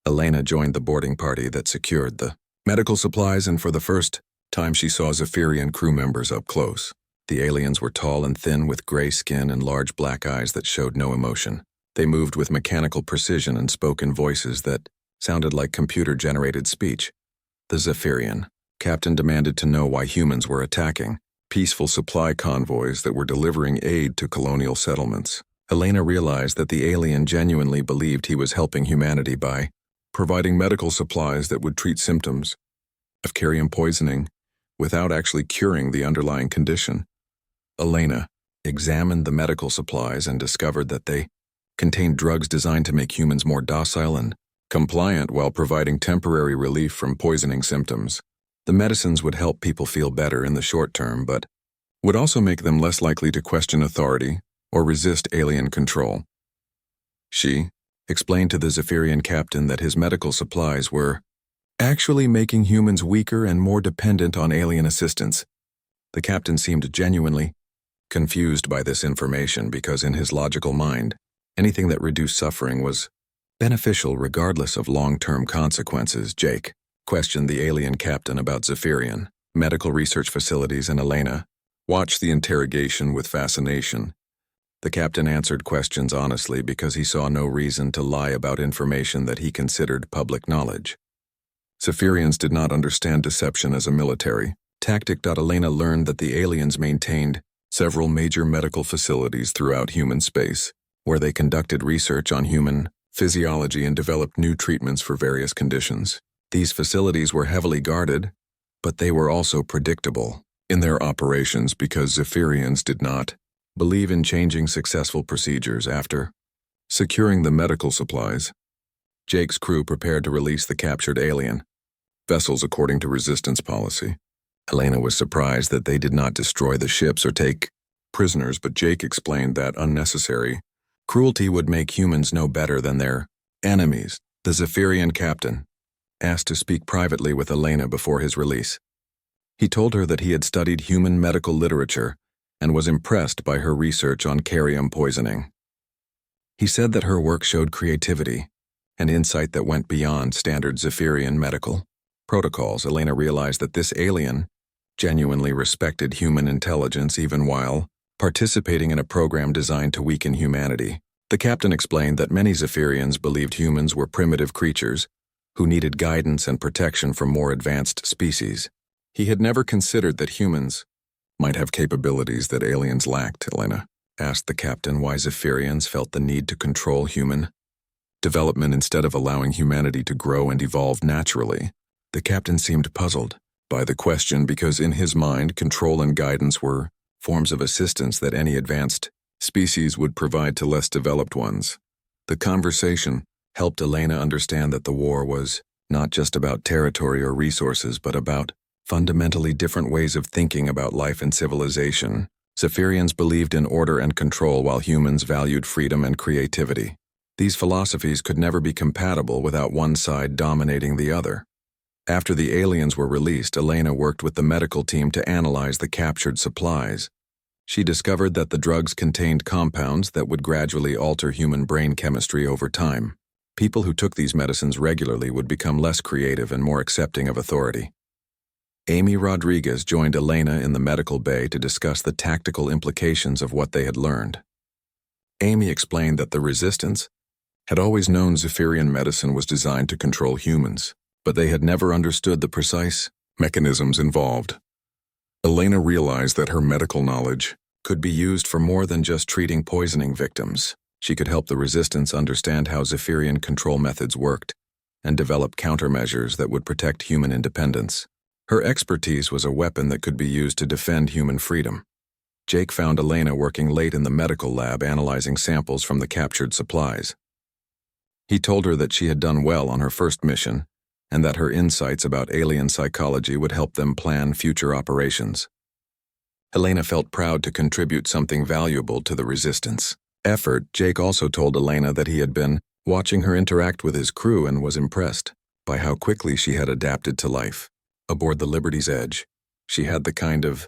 [SPEAKER 1] Elena joined the boarding party that secured the medical supplies, and for the first time she saw Zephyrian crew members up close. The aliens were tall and thin with gray skin and large black eyes that showed no emotion. They moved with mechanical precision and spoke in voices that sounded like computer-generated speech. The Zephyrian captain demanded to know why humans were attacking peaceful supply convoys that were delivering aid to colonial settlements. Elena realized that the alien genuinely believed he was helping humanity by providing medical supplies that would treat symptoms of carium poisoning without actually curing the underlying condition. Elena examined the medical supplies and discovered that they contained drugs designed to make humans more docile and compliant while providing temporary relief from poisoning symptoms. The medicines would help people feel better in the short term, but would also make them less likely to question authority or resist alien control. She explained to the Zephyrian captain that his medical supplies were actually making humans weaker and more dependent on alien assistance. The captain seemed genuinely confused by this information because in his logical mind, anything that reduced suffering was beneficial regardless of long-term consequences. Jake questioned the alien captain about Zephyrian medical research facilities, and Elena watched the interrogation with fascination. The captain answered questions honestly because he saw no reason to lie about information that he considered public knowledge. Zephyrians did not understand deception as a military tactic. Elena learned that the aliens maintained several major medical facilities throughout human space, where they conducted research on human physiology and developed new treatments for various conditions. These facilities were heavily guarded, but they were also predictable in their operations because Zephyrians did not believe in changing successful procedures. After securing the medical supplies, Jake's crew prepared to release the captured alien vessels according to Resistance policy. Elena was surprised that they did not destroy the ships or take prisoners, but Jake explained that unnecessary cruelty would make humans no better than their enemies. The Zephyrian captain asked to speak privately with Elena before his release. He told her that he had studied human medical literature and was impressed by her research on carium poisoning. He said that her work showed creativity and insight that went beyond standard Zephyrian medical protocols. Elena realized that this alien genuinely respected human intelligence even while participating in a program designed to weaken humanity. The captain explained that many Zephyrians believed humans were primitive creatures who needed guidance and protection from more advanced species. He had never considered that humans might have capabilities that aliens lacked. Elena asked the captain why Zephyrians felt the need to control human development instead of allowing humanity to grow and evolve naturally. The captain seemed puzzled by the question because in his mind, control and guidance were forms of assistance that any advanced species would provide to less developed ones. The conversation helped Elena understand that the war was not just about territory or resources, but about fundamentally different ways of thinking about life and civilization. Zephyrians believed in order and control while humans valued freedom and creativity. These philosophies could never be compatible without one side dominating the other. After the aliens were released, Elena worked with the medical team to analyze the captured supplies. She discovered that the drugs contained compounds that would gradually alter human brain chemistry over time. People who took these medicines regularly would become less creative and more accepting of authority. Amy Rodriguez joined Elena in the medical bay to discuss the tactical implications of what they had learned. Amy explained that the Resistance had always known Zephyrian medicine was designed to control humans, but they had never understood the precise mechanisms involved. Elena realized that her medical knowledge could be used for more than just treating poisoning victims. She could help the Resistance understand how Zephyrian control methods worked and develop countermeasures that would protect human independence. Her expertise was a weapon that could be used to defend human freedom. Jake found Elena working late in the medical lab analyzing samples from the captured supplies. He told her that she had done well on her first mission and that her insights about alien psychology would help them plan future operations. Elena felt proud to contribute something valuable to the Resistance effort. Jake also told Elena that he had been watching her interact with his crew and was impressed by how quickly she had adapted to life aboard the Liberty's Edge. She had the kind of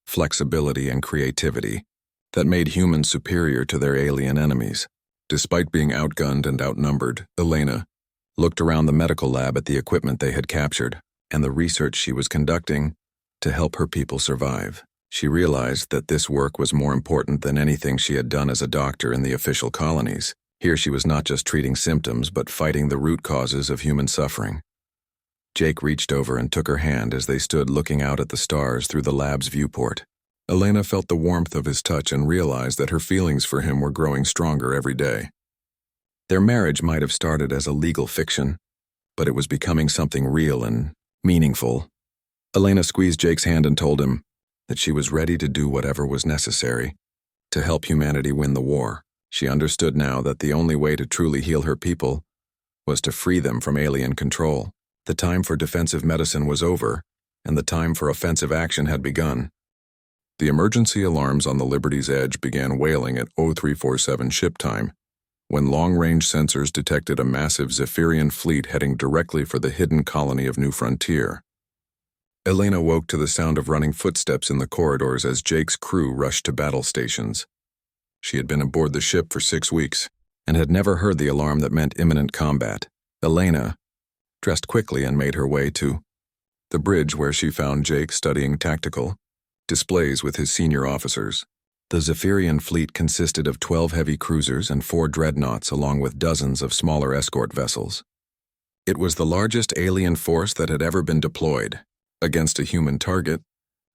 [SPEAKER 1] flexibility and creativity that made humans superior to their alien enemies. Despite being outgunned and outnumbered, Elena looked around the medical lab at the equipment they had captured and the research she was conducting to help her people survive. She realized that this work was more important than anything she had done as a doctor in the official colonies. Here she was not just treating symptoms, but fighting the root causes of human suffering. Jake reached over and took her hand as they stood looking out at the stars through the lab's viewport. Elena felt the warmth of his touch and realized that her feelings for him were growing stronger every day. Their marriage might have started as a legal fiction, but it was becoming something real and meaningful. Elena squeezed Jake's hand and told him that she was ready to do whatever was necessary to help humanity win the war. She understood now that the only way to truly heal her people was to free them from alien control. The time for defensive medicine was over, and the time for offensive action had begun. The emergency alarms on the Liberty's Edge began wailing at 0347 ship time, when long-range sensors detected a massive Zephyrian fleet heading directly for the hidden colony of New Frontier. Elena woke to the sound of running footsteps in the corridors as Jake's crew rushed to battle stations. She had been aboard the ship for 6 weeks and had never heard the alarm that meant imminent combat. Elena dressed quickly and made her way to the bridge, where she found Jake studying tactical displays with his senior officers. The Zephyrian fleet consisted of 12 heavy cruisers and 4 dreadnoughts, along with dozens of smaller escort vessels. It was the largest alien force that had ever been deployed against a human target,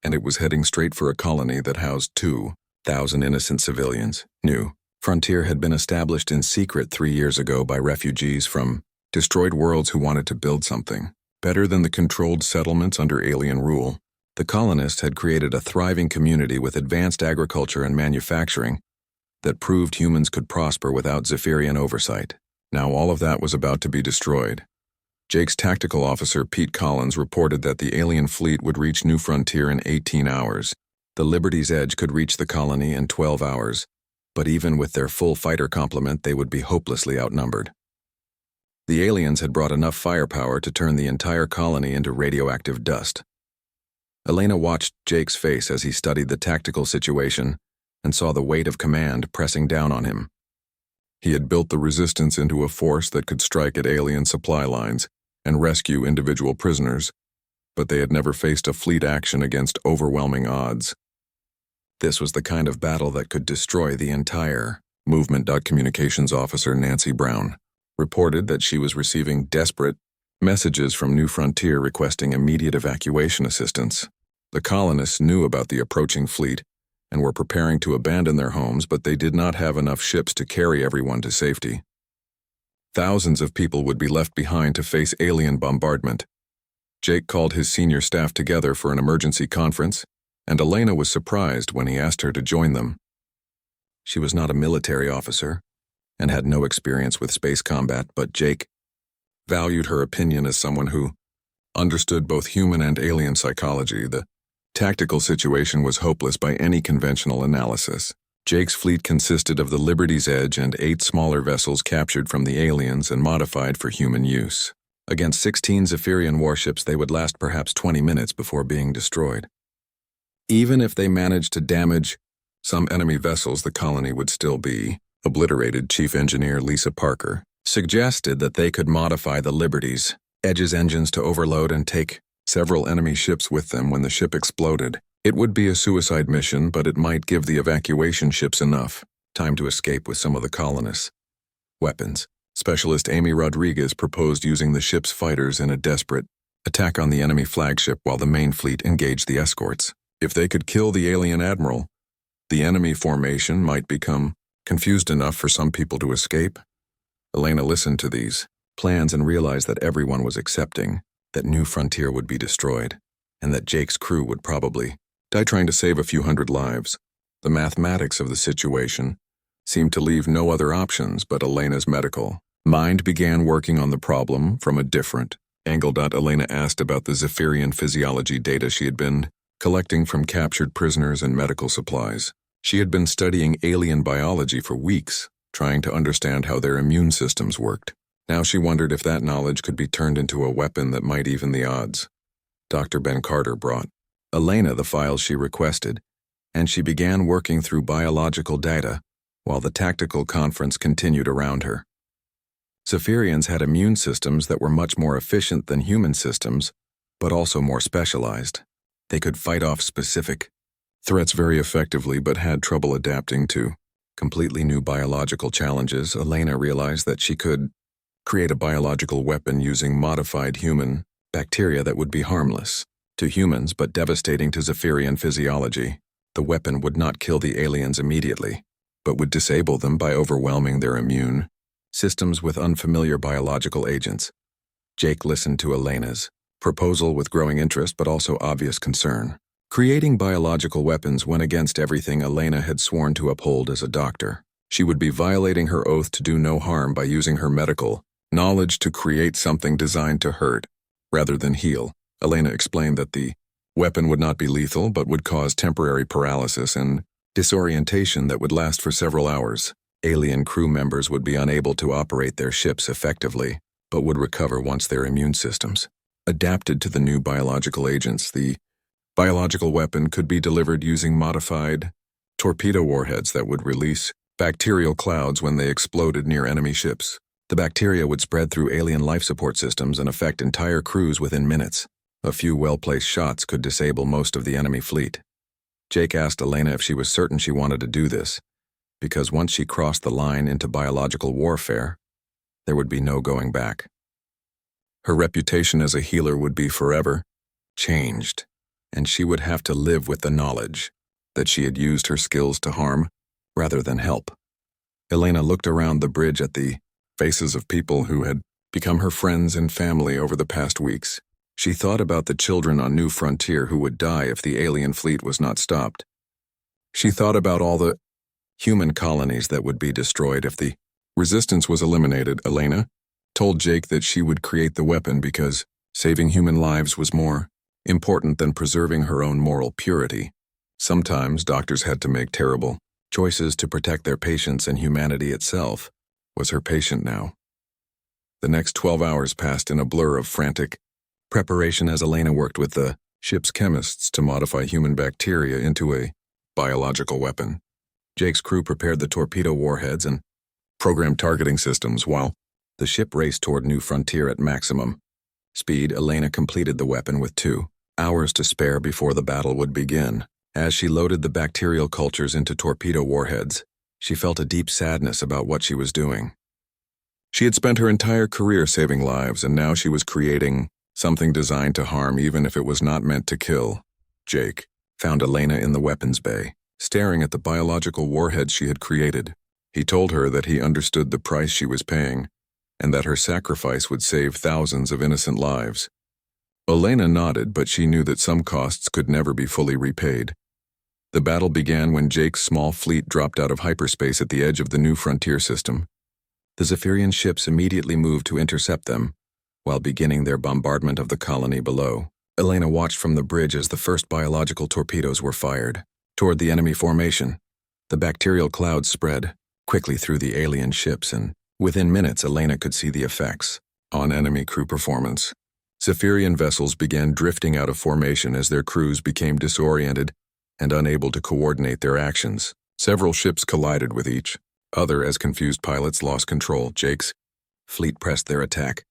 [SPEAKER 1] and it was heading straight for a colony that housed 2,000 innocent civilians. New Frontier had been established in secret 3 years ago by refugees from destroyed worlds who wanted to build something better than the controlled settlements under alien rule. The colonists had created a thriving community with advanced agriculture and manufacturing that proved humans could prosper without Zephyrian oversight. Now all of that was about to be destroyed. Jake's tactical officer, Pete Collins, reported that the alien fleet would reach New Frontier in 18 hours. The Liberty's Edge could reach the colony in 12 hours, but even with their full fighter complement, they would be hopelessly outnumbered. The aliens had brought enough firepower to turn the entire colony into radioactive dust. Elena watched Jake's face as he studied the tactical situation and saw the weight of command pressing down on him. He had built the resistance into a force that could strike at alien supply lines and rescue individual prisoners, but they had never faced a fleet action against overwhelming odds. This was the kind of battle that could destroy the entire movement. Communications officer Nancy Brown reported that she was receiving desperate messages from New Frontier requesting immediate evacuation assistance. The colonists knew about the approaching fleet and were preparing to abandon their homes, but they did not have enough ships to carry everyone to safety. Thousands of people would be left behind to face alien bombardment. Jake called his senior staff together for an emergency conference, and Elena was surprised when he asked her to join them. She was not a military officer and had no experience with space combat, but Jake valued her opinion as someone who understood both human and alien psychology. The tactical situation was hopeless by any conventional analysis. Jake's fleet consisted of the Liberty's Edge and 8 smaller vessels captured from the aliens and modified for human use. Against 16 Zephyrian warships, they would last perhaps 20 minutes before being destroyed. Even if they managed to damage some enemy vessels, the colony would still be obliterated. Chief Engineer Lisa Parker suggested that they could modify the Liberty's Edge's engines to overload and take several enemy ships with them when the ship exploded. It would be a suicide mission, but it might give the evacuation ships enough time to escape with some of the colonists' weapons. Specialist Amy Rodriguez proposed using the ship's fighters in a desperate attack on the enemy flagship while the main fleet engaged the escorts. If they could kill the alien admiral, the enemy formation might become confused enough for some people to escape. Elena listened to these plans and realized that everyone was accepting that New Frontier would be destroyed, and that Jake's crew would probably die trying to save a few hundred lives. The mathematics of the situation seemed to leave no other options, but Elena's medical mind began working on the problem from a different angle. Elena asked about the Zephyrian physiology data she had been collecting from captured prisoners and medical supplies. She had been studying alien biology for weeks, trying to understand how their immune systems worked. Now she wondered if that knowledge could be turned into a weapon that might even the odds. Dr. Ben Carter brought Elena the files she requested, and she began working through biological data while the tactical conference continued around her. Zephyrians had immune systems that were much more efficient than human systems, but also more specialized. They could fight off specific threats very effectively, but had trouble adapting to completely new biological challenges. Elena realized that she could create a biological weapon using modified human bacteria that would be harmless to humans but devastating to Zephyrian physiology. The weapon would not kill the aliens immediately, but would disable them by overwhelming their immune systems with unfamiliar biological agents. Jake listened to Elena's proposal with growing interest but also obvious concern. Creating biological weapons went against everything Elena had sworn to uphold as a doctor. She would be violating her oath to do no harm by using her medical knowledge to create something designed to hurt rather than heal. Elena explained that the weapon would not be lethal but would cause temporary paralysis and disorientation that would last for several hours. Alien crew members would be unable to operate their ships effectively, but would recover once their immune systems adapted to the new biological agents. The biological weapon could be delivered using modified torpedo warheads that would release bacterial clouds when they exploded near enemy ships. The bacteria would spread through alien life support systems and affect entire crews within minutes. A few well-placed shots could disable most of the enemy fleet. Jake asked Elena if she was certain she wanted to do this, because once she crossed the line into biological warfare, there would be no going back. Her reputation as a healer would be forever changed, and she would have to live with the knowledge that she had used her skills to harm rather than help. Elena looked around the bridge at the faces of people who had become her friends and family over the past weeks. She thought about the children on New Frontier who would die if the alien fleet was not stopped. She thought about all the human colonies that would be destroyed if the resistance was eliminated. Elena told Jake that she would create the weapon because saving human lives was more important than preserving her own moral purity. Sometimes doctors had to make terrible choices to protect their patients, and humanity itself was her patient now. The next 12 hours passed in a blur of frantic preparation as Elena worked with the ship's chemists to modify human bacteria into a biological weapon. Jake's crew prepared the torpedo warheads and programmed targeting systems while the ship raced toward New Frontier at maximum speed. Elena completed the weapon with 2 hours to spare before the battle would begin. As she loaded the bacterial cultures into torpedo warheads, she felt a deep sadness about what she was doing. She had spent her entire career saving lives, and now she was creating something designed to harm even if it was not meant to kill. Jake found Elena in the weapons bay, staring at the biological warheads she had created. He told her that he understood the price she was paying, and that her sacrifice would save thousands of innocent lives. Elena nodded, but she knew that some costs could never be fully repaid. The battle began when Jake's small fleet dropped out of hyperspace at the edge of the New Frontier system. The Zephyrian ships immediately moved to intercept them, while beginning their bombardment of the colony below. Elena watched from the bridge as the first biological torpedoes were fired toward the enemy formation. The bacterial clouds spread quickly through the alien ships, and within minutes Elena could see the effects on enemy crew performance. Zephyrian vessels began drifting out of formation as their crews became disoriented and unable to coordinate their actions. Several ships collided with each other as confused pilots lost control. Jake's fleet pressed their attack,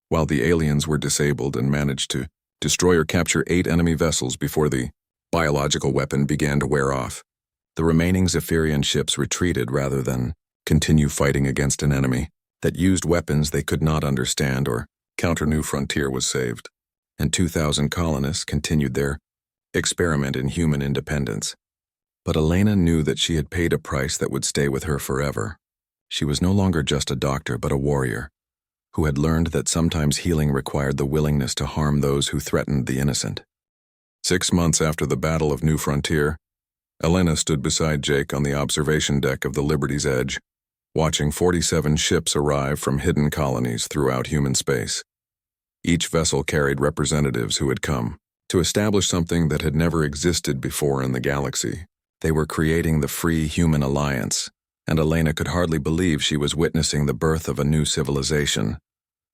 [SPEAKER 1] while the aliens were disabled and managed to destroy or capture 8 enemy vessels before the biological weapon began to wear off. The remaining Zephyrian ships retreated rather than continue fighting against an enemy that used weapons they could not understand, or counter. New Frontier was saved, and 2,000 colonists continued their experiment in human independence. But Elena knew that she had paid a price that would stay with her forever. She was no longer just a doctor, but a warrior, who had learned that sometimes healing required the willingness to harm those who threatened the innocent. 6 months after the Battle of New Frontier, Elena stood beside Jake on the observation deck of the Liberty's Edge, watching 47 ships arrive from hidden colonies throughout human space. Each vessel carried representatives who had come to establish something that had never existed before in the galaxy. They were creating the Free Human Alliance, and Elena could hardly believe she was witnessing the birth of a new civilization.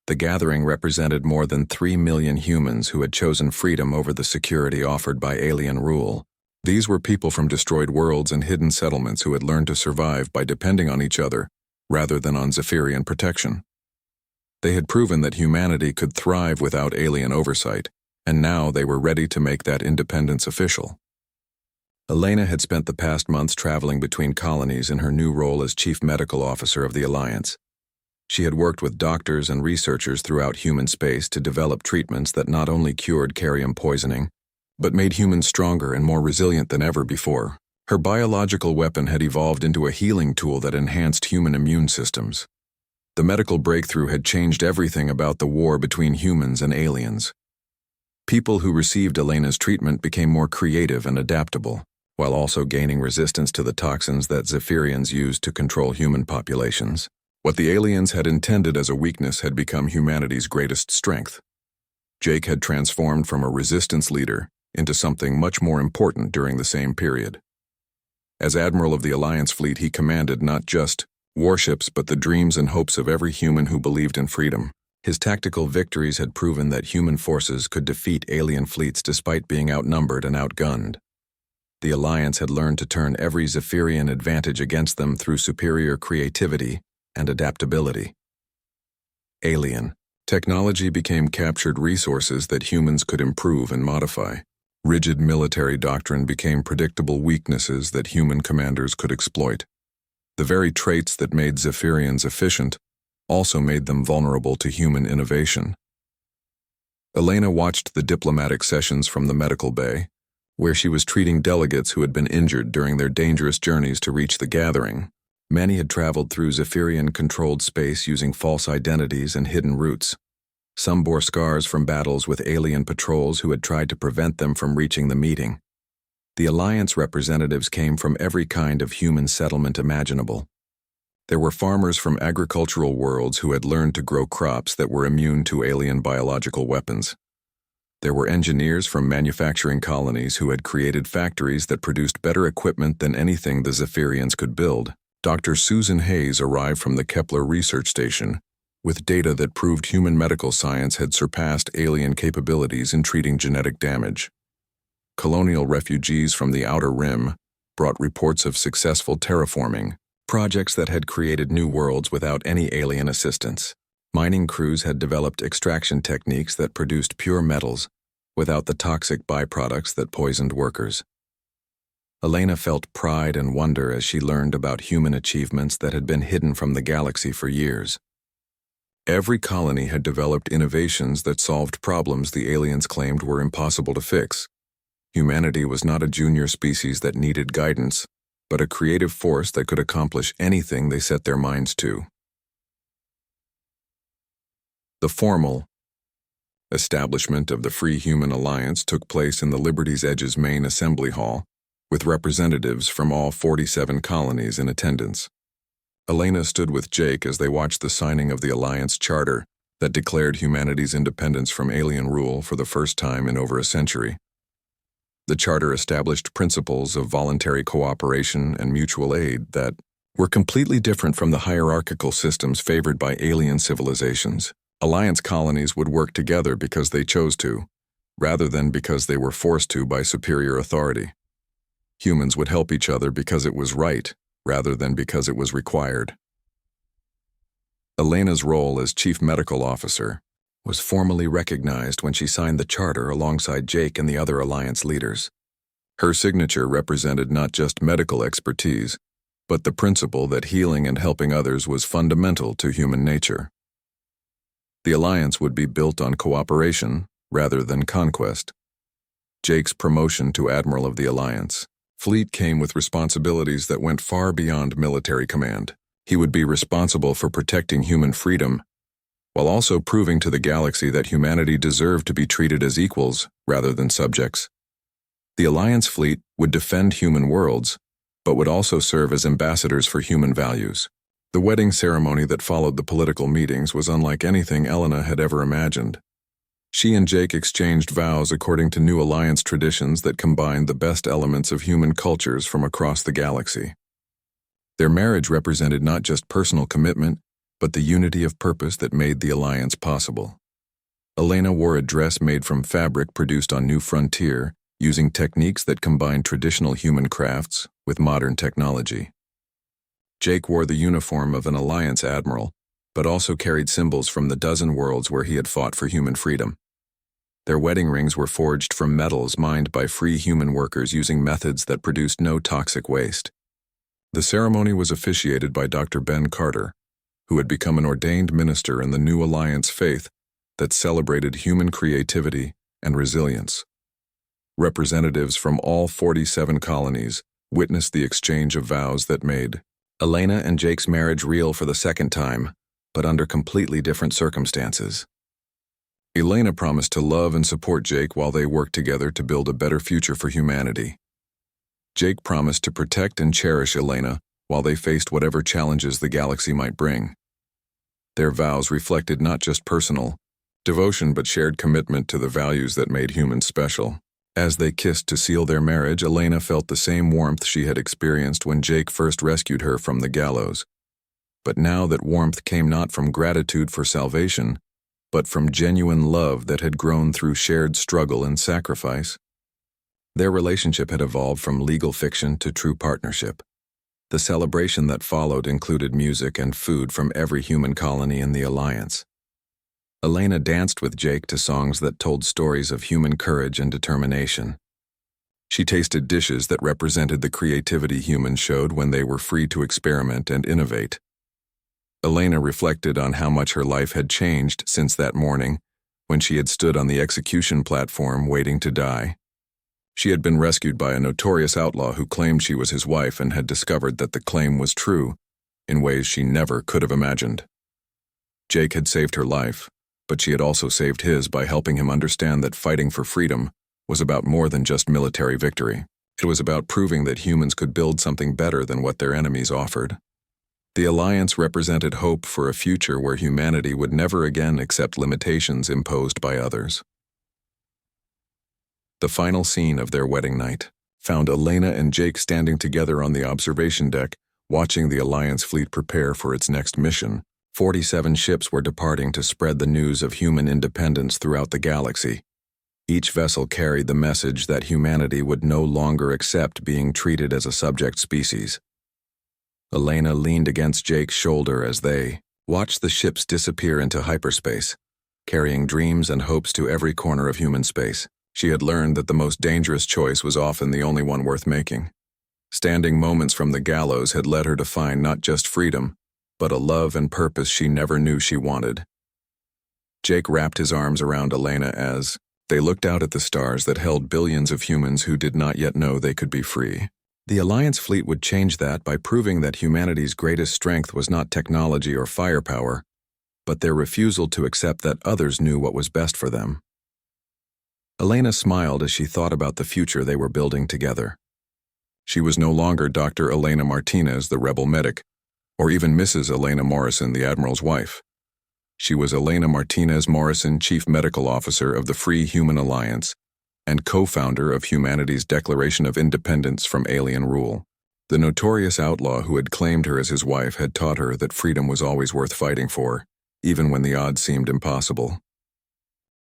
[SPEAKER 1] The gathering represented more than 3 million humans who had chosen freedom over the security offered by alien rule. These were people from destroyed worlds and hidden settlements who had learned to survive by depending on each other rather than on Zephyrian protection. They had proven that humanity could thrive without alien oversight, and now they were ready to make that independence official. Elena had spent the past months traveling between colonies in her new role as Chief Medical Officer of the Alliance. She had worked with doctors and researchers throughout human space to develop treatments that not only cured carium poisoning, but made humans stronger and more resilient than ever before. Her biological weapon had evolved into a healing tool that enhanced human immune systems. The medical breakthrough had changed everything about the war between humans and aliens. People who received Elena's treatment became more creative and adaptable, while also gaining resistance to the toxins that Zephyrians used to control human populations. What the aliens had intended as a weakness had become humanity's greatest strength. Jake had transformed from a resistance leader into something much more important during the same period. As Admiral of the Alliance fleet, he commanded not just warships but the dreams and hopes of every human who believed in freedom. His tactical victories had proven that human forces could defeat alien fleets despite being outnumbered and outgunned. The Alliance had learned to turn every Zephyrian advantage against them through superior creativity and adaptability. Alien technology became captured resources that humans could improve and modify. Rigid military doctrine became predictable weaknesses that human commanders could exploit. The very traits that made Zephyrians efficient also made them vulnerable to human innovation. Elena watched the diplomatic sessions from the medical bay, where she was treating delegates who had been injured during their dangerous journeys to reach the gathering. Many had traveled through Zephyrian-controlled space using false identities and hidden routes. Some bore scars from battles with alien patrols who had tried to prevent them from reaching the meeting. The Alliance representatives came from every kind of human settlement imaginable. There were farmers from agricultural worlds who had learned to grow crops that were immune to alien biological weapons. There were engineers from manufacturing colonies who had created factories that produced better equipment than anything the Zephyrians could build. Dr. Susan Hayes arrived from the Kepler Research Station with data that proved human medical science had surpassed alien capabilities in treating genetic damage. Colonial refugees from the Outer Rim brought reports of successful terraforming, projects that had created new worlds without any alien assistance. Mining crews had developed extraction techniques that produced pure metals without the toxic byproducts that poisoned workers. Elena felt pride and wonder as she learned about human achievements that had been hidden from the galaxy for years. Every colony had developed innovations that solved problems the aliens claimed were impossible to fix. Humanity was not a junior species that needed guidance, but a creative force that could accomplish anything they set their minds to. The formal establishment of the Free Human Alliance took place in the Liberty's Edge's main assembly hall, with representatives from all 47 colonies in attendance. Elena stood with Jake as they watched the signing of the Alliance Charter that declared humanity's independence from alien rule for the first time in over a century. The Charter established principles of voluntary cooperation and mutual aid that were completely different from the hierarchical systems favored by alien civilizations. Alliance colonies would work together because they chose to, rather than because they were forced to by superior authority. Humans would help each other because it was right, rather than because it was required. Elena's role as Chief Medical Officer was formally recognized when she signed the charter alongside Jake and the other Alliance leaders. Her signature represented not just medical expertise, but the principle that healing and helping others was fundamental to human nature. The Alliance would be built on cooperation rather than conquest. Jake's promotion to Admiral of the Alliance fleet came with responsibilities that went far beyond military command. He would be responsible for protecting human freedom, while also proving to the galaxy that humanity deserved to be treated as equals rather than subjects. The Alliance fleet would defend human worlds, but would also serve as ambassadors for human values. The wedding ceremony that followed the political meetings was unlike anything Elena had ever imagined. She and Jake exchanged vows according to new Alliance traditions that combined the best elements of human cultures from across the galaxy. Their marriage represented not just personal commitment, but the unity of purpose that made the Alliance possible. Elena wore a dress made from fabric produced on New Frontier, using techniques that combined traditional human crafts with modern technology. Jake wore the uniform of an Alliance admiral, but also carried symbols from the dozen worlds where he had fought for human freedom. Their wedding rings were forged from metals mined by free human workers using methods that produced no toxic waste. The ceremony was officiated by Dr. Ben Carter, who had become an ordained minister in the new Alliance faith that celebrated human creativity and resilience. Representatives from all 47 colonies witnessed the exchange of vows that made Elena and Jake's marriage real for the second time, but under completely different circumstances. Elena promised to love and support Jake while they worked together to build a better future for humanity. Jake promised to protect and cherish Elena while they faced whatever challenges the galaxy might bring. Their vows reflected not just personal devotion but shared commitment to the values that made humans special. As they kissed to seal their marriage, Elena felt the same warmth she had experienced when Jake first rescued her from the gallows. But now that warmth came not from gratitude for salvation, but from genuine love that had grown through shared struggle and sacrifice. Their relationship had evolved from legal fiction to true partnership. The celebration that followed included music and food from every human colony in the Alliance. Elena danced with Jake to songs that told stories of human courage and determination. She tasted dishes that represented the creativity humans showed when they were free to experiment and innovate. Elena reflected on how much her life had changed since that morning, when she had stood on the execution platform waiting to die. She had been rescued by a notorious outlaw who claimed she was his wife and had discovered that the claim was true, in ways she never could have imagined. Jake had saved her life, but she had also saved his by helping him understand that fighting for freedom was about more than just military victory. It was about proving that humans could build something better than what their enemies offered. The Alliance represented hope for a future where humanity would never again accept limitations imposed by others. The final scene of their wedding night found Elena and Jake standing together on the observation deck, watching the Alliance fleet prepare for its next mission. 47 ships were departing to spread the news of human independence throughout the galaxy. Each vessel carried the message that humanity would no longer accept being treated as a subject species. Elena leaned against Jake's shoulder as they watched the ships disappear into hyperspace, carrying dreams and hopes to every corner of human space. She had learned that the most dangerous choice was often the only one worth making. Standing moments from the gallows had led her to find not just freedom, but a love and purpose she never knew she wanted. Jake wrapped his arms around Elena as they looked out at the stars that held billions of humans who did not yet know they could be free. The Alliance fleet would change that by proving that humanity's greatest strength was not technology or firepower, but their refusal to accept that others knew what was best for them. Elena smiled as she thought about the future they were building together. She was no longer Dr. Elena Martinez, the rebel medic, or even Mrs. Elena Morrison, the Admiral's wife. She was Elena Martinez Morrison, Chief Medical Officer of the Free Human Alliance, and co-founder of humanity's Declaration of Independence from Alien Rule. The notorious outlaw who had claimed her as his wife had taught her that freedom was always worth fighting for, even when the odds seemed impossible.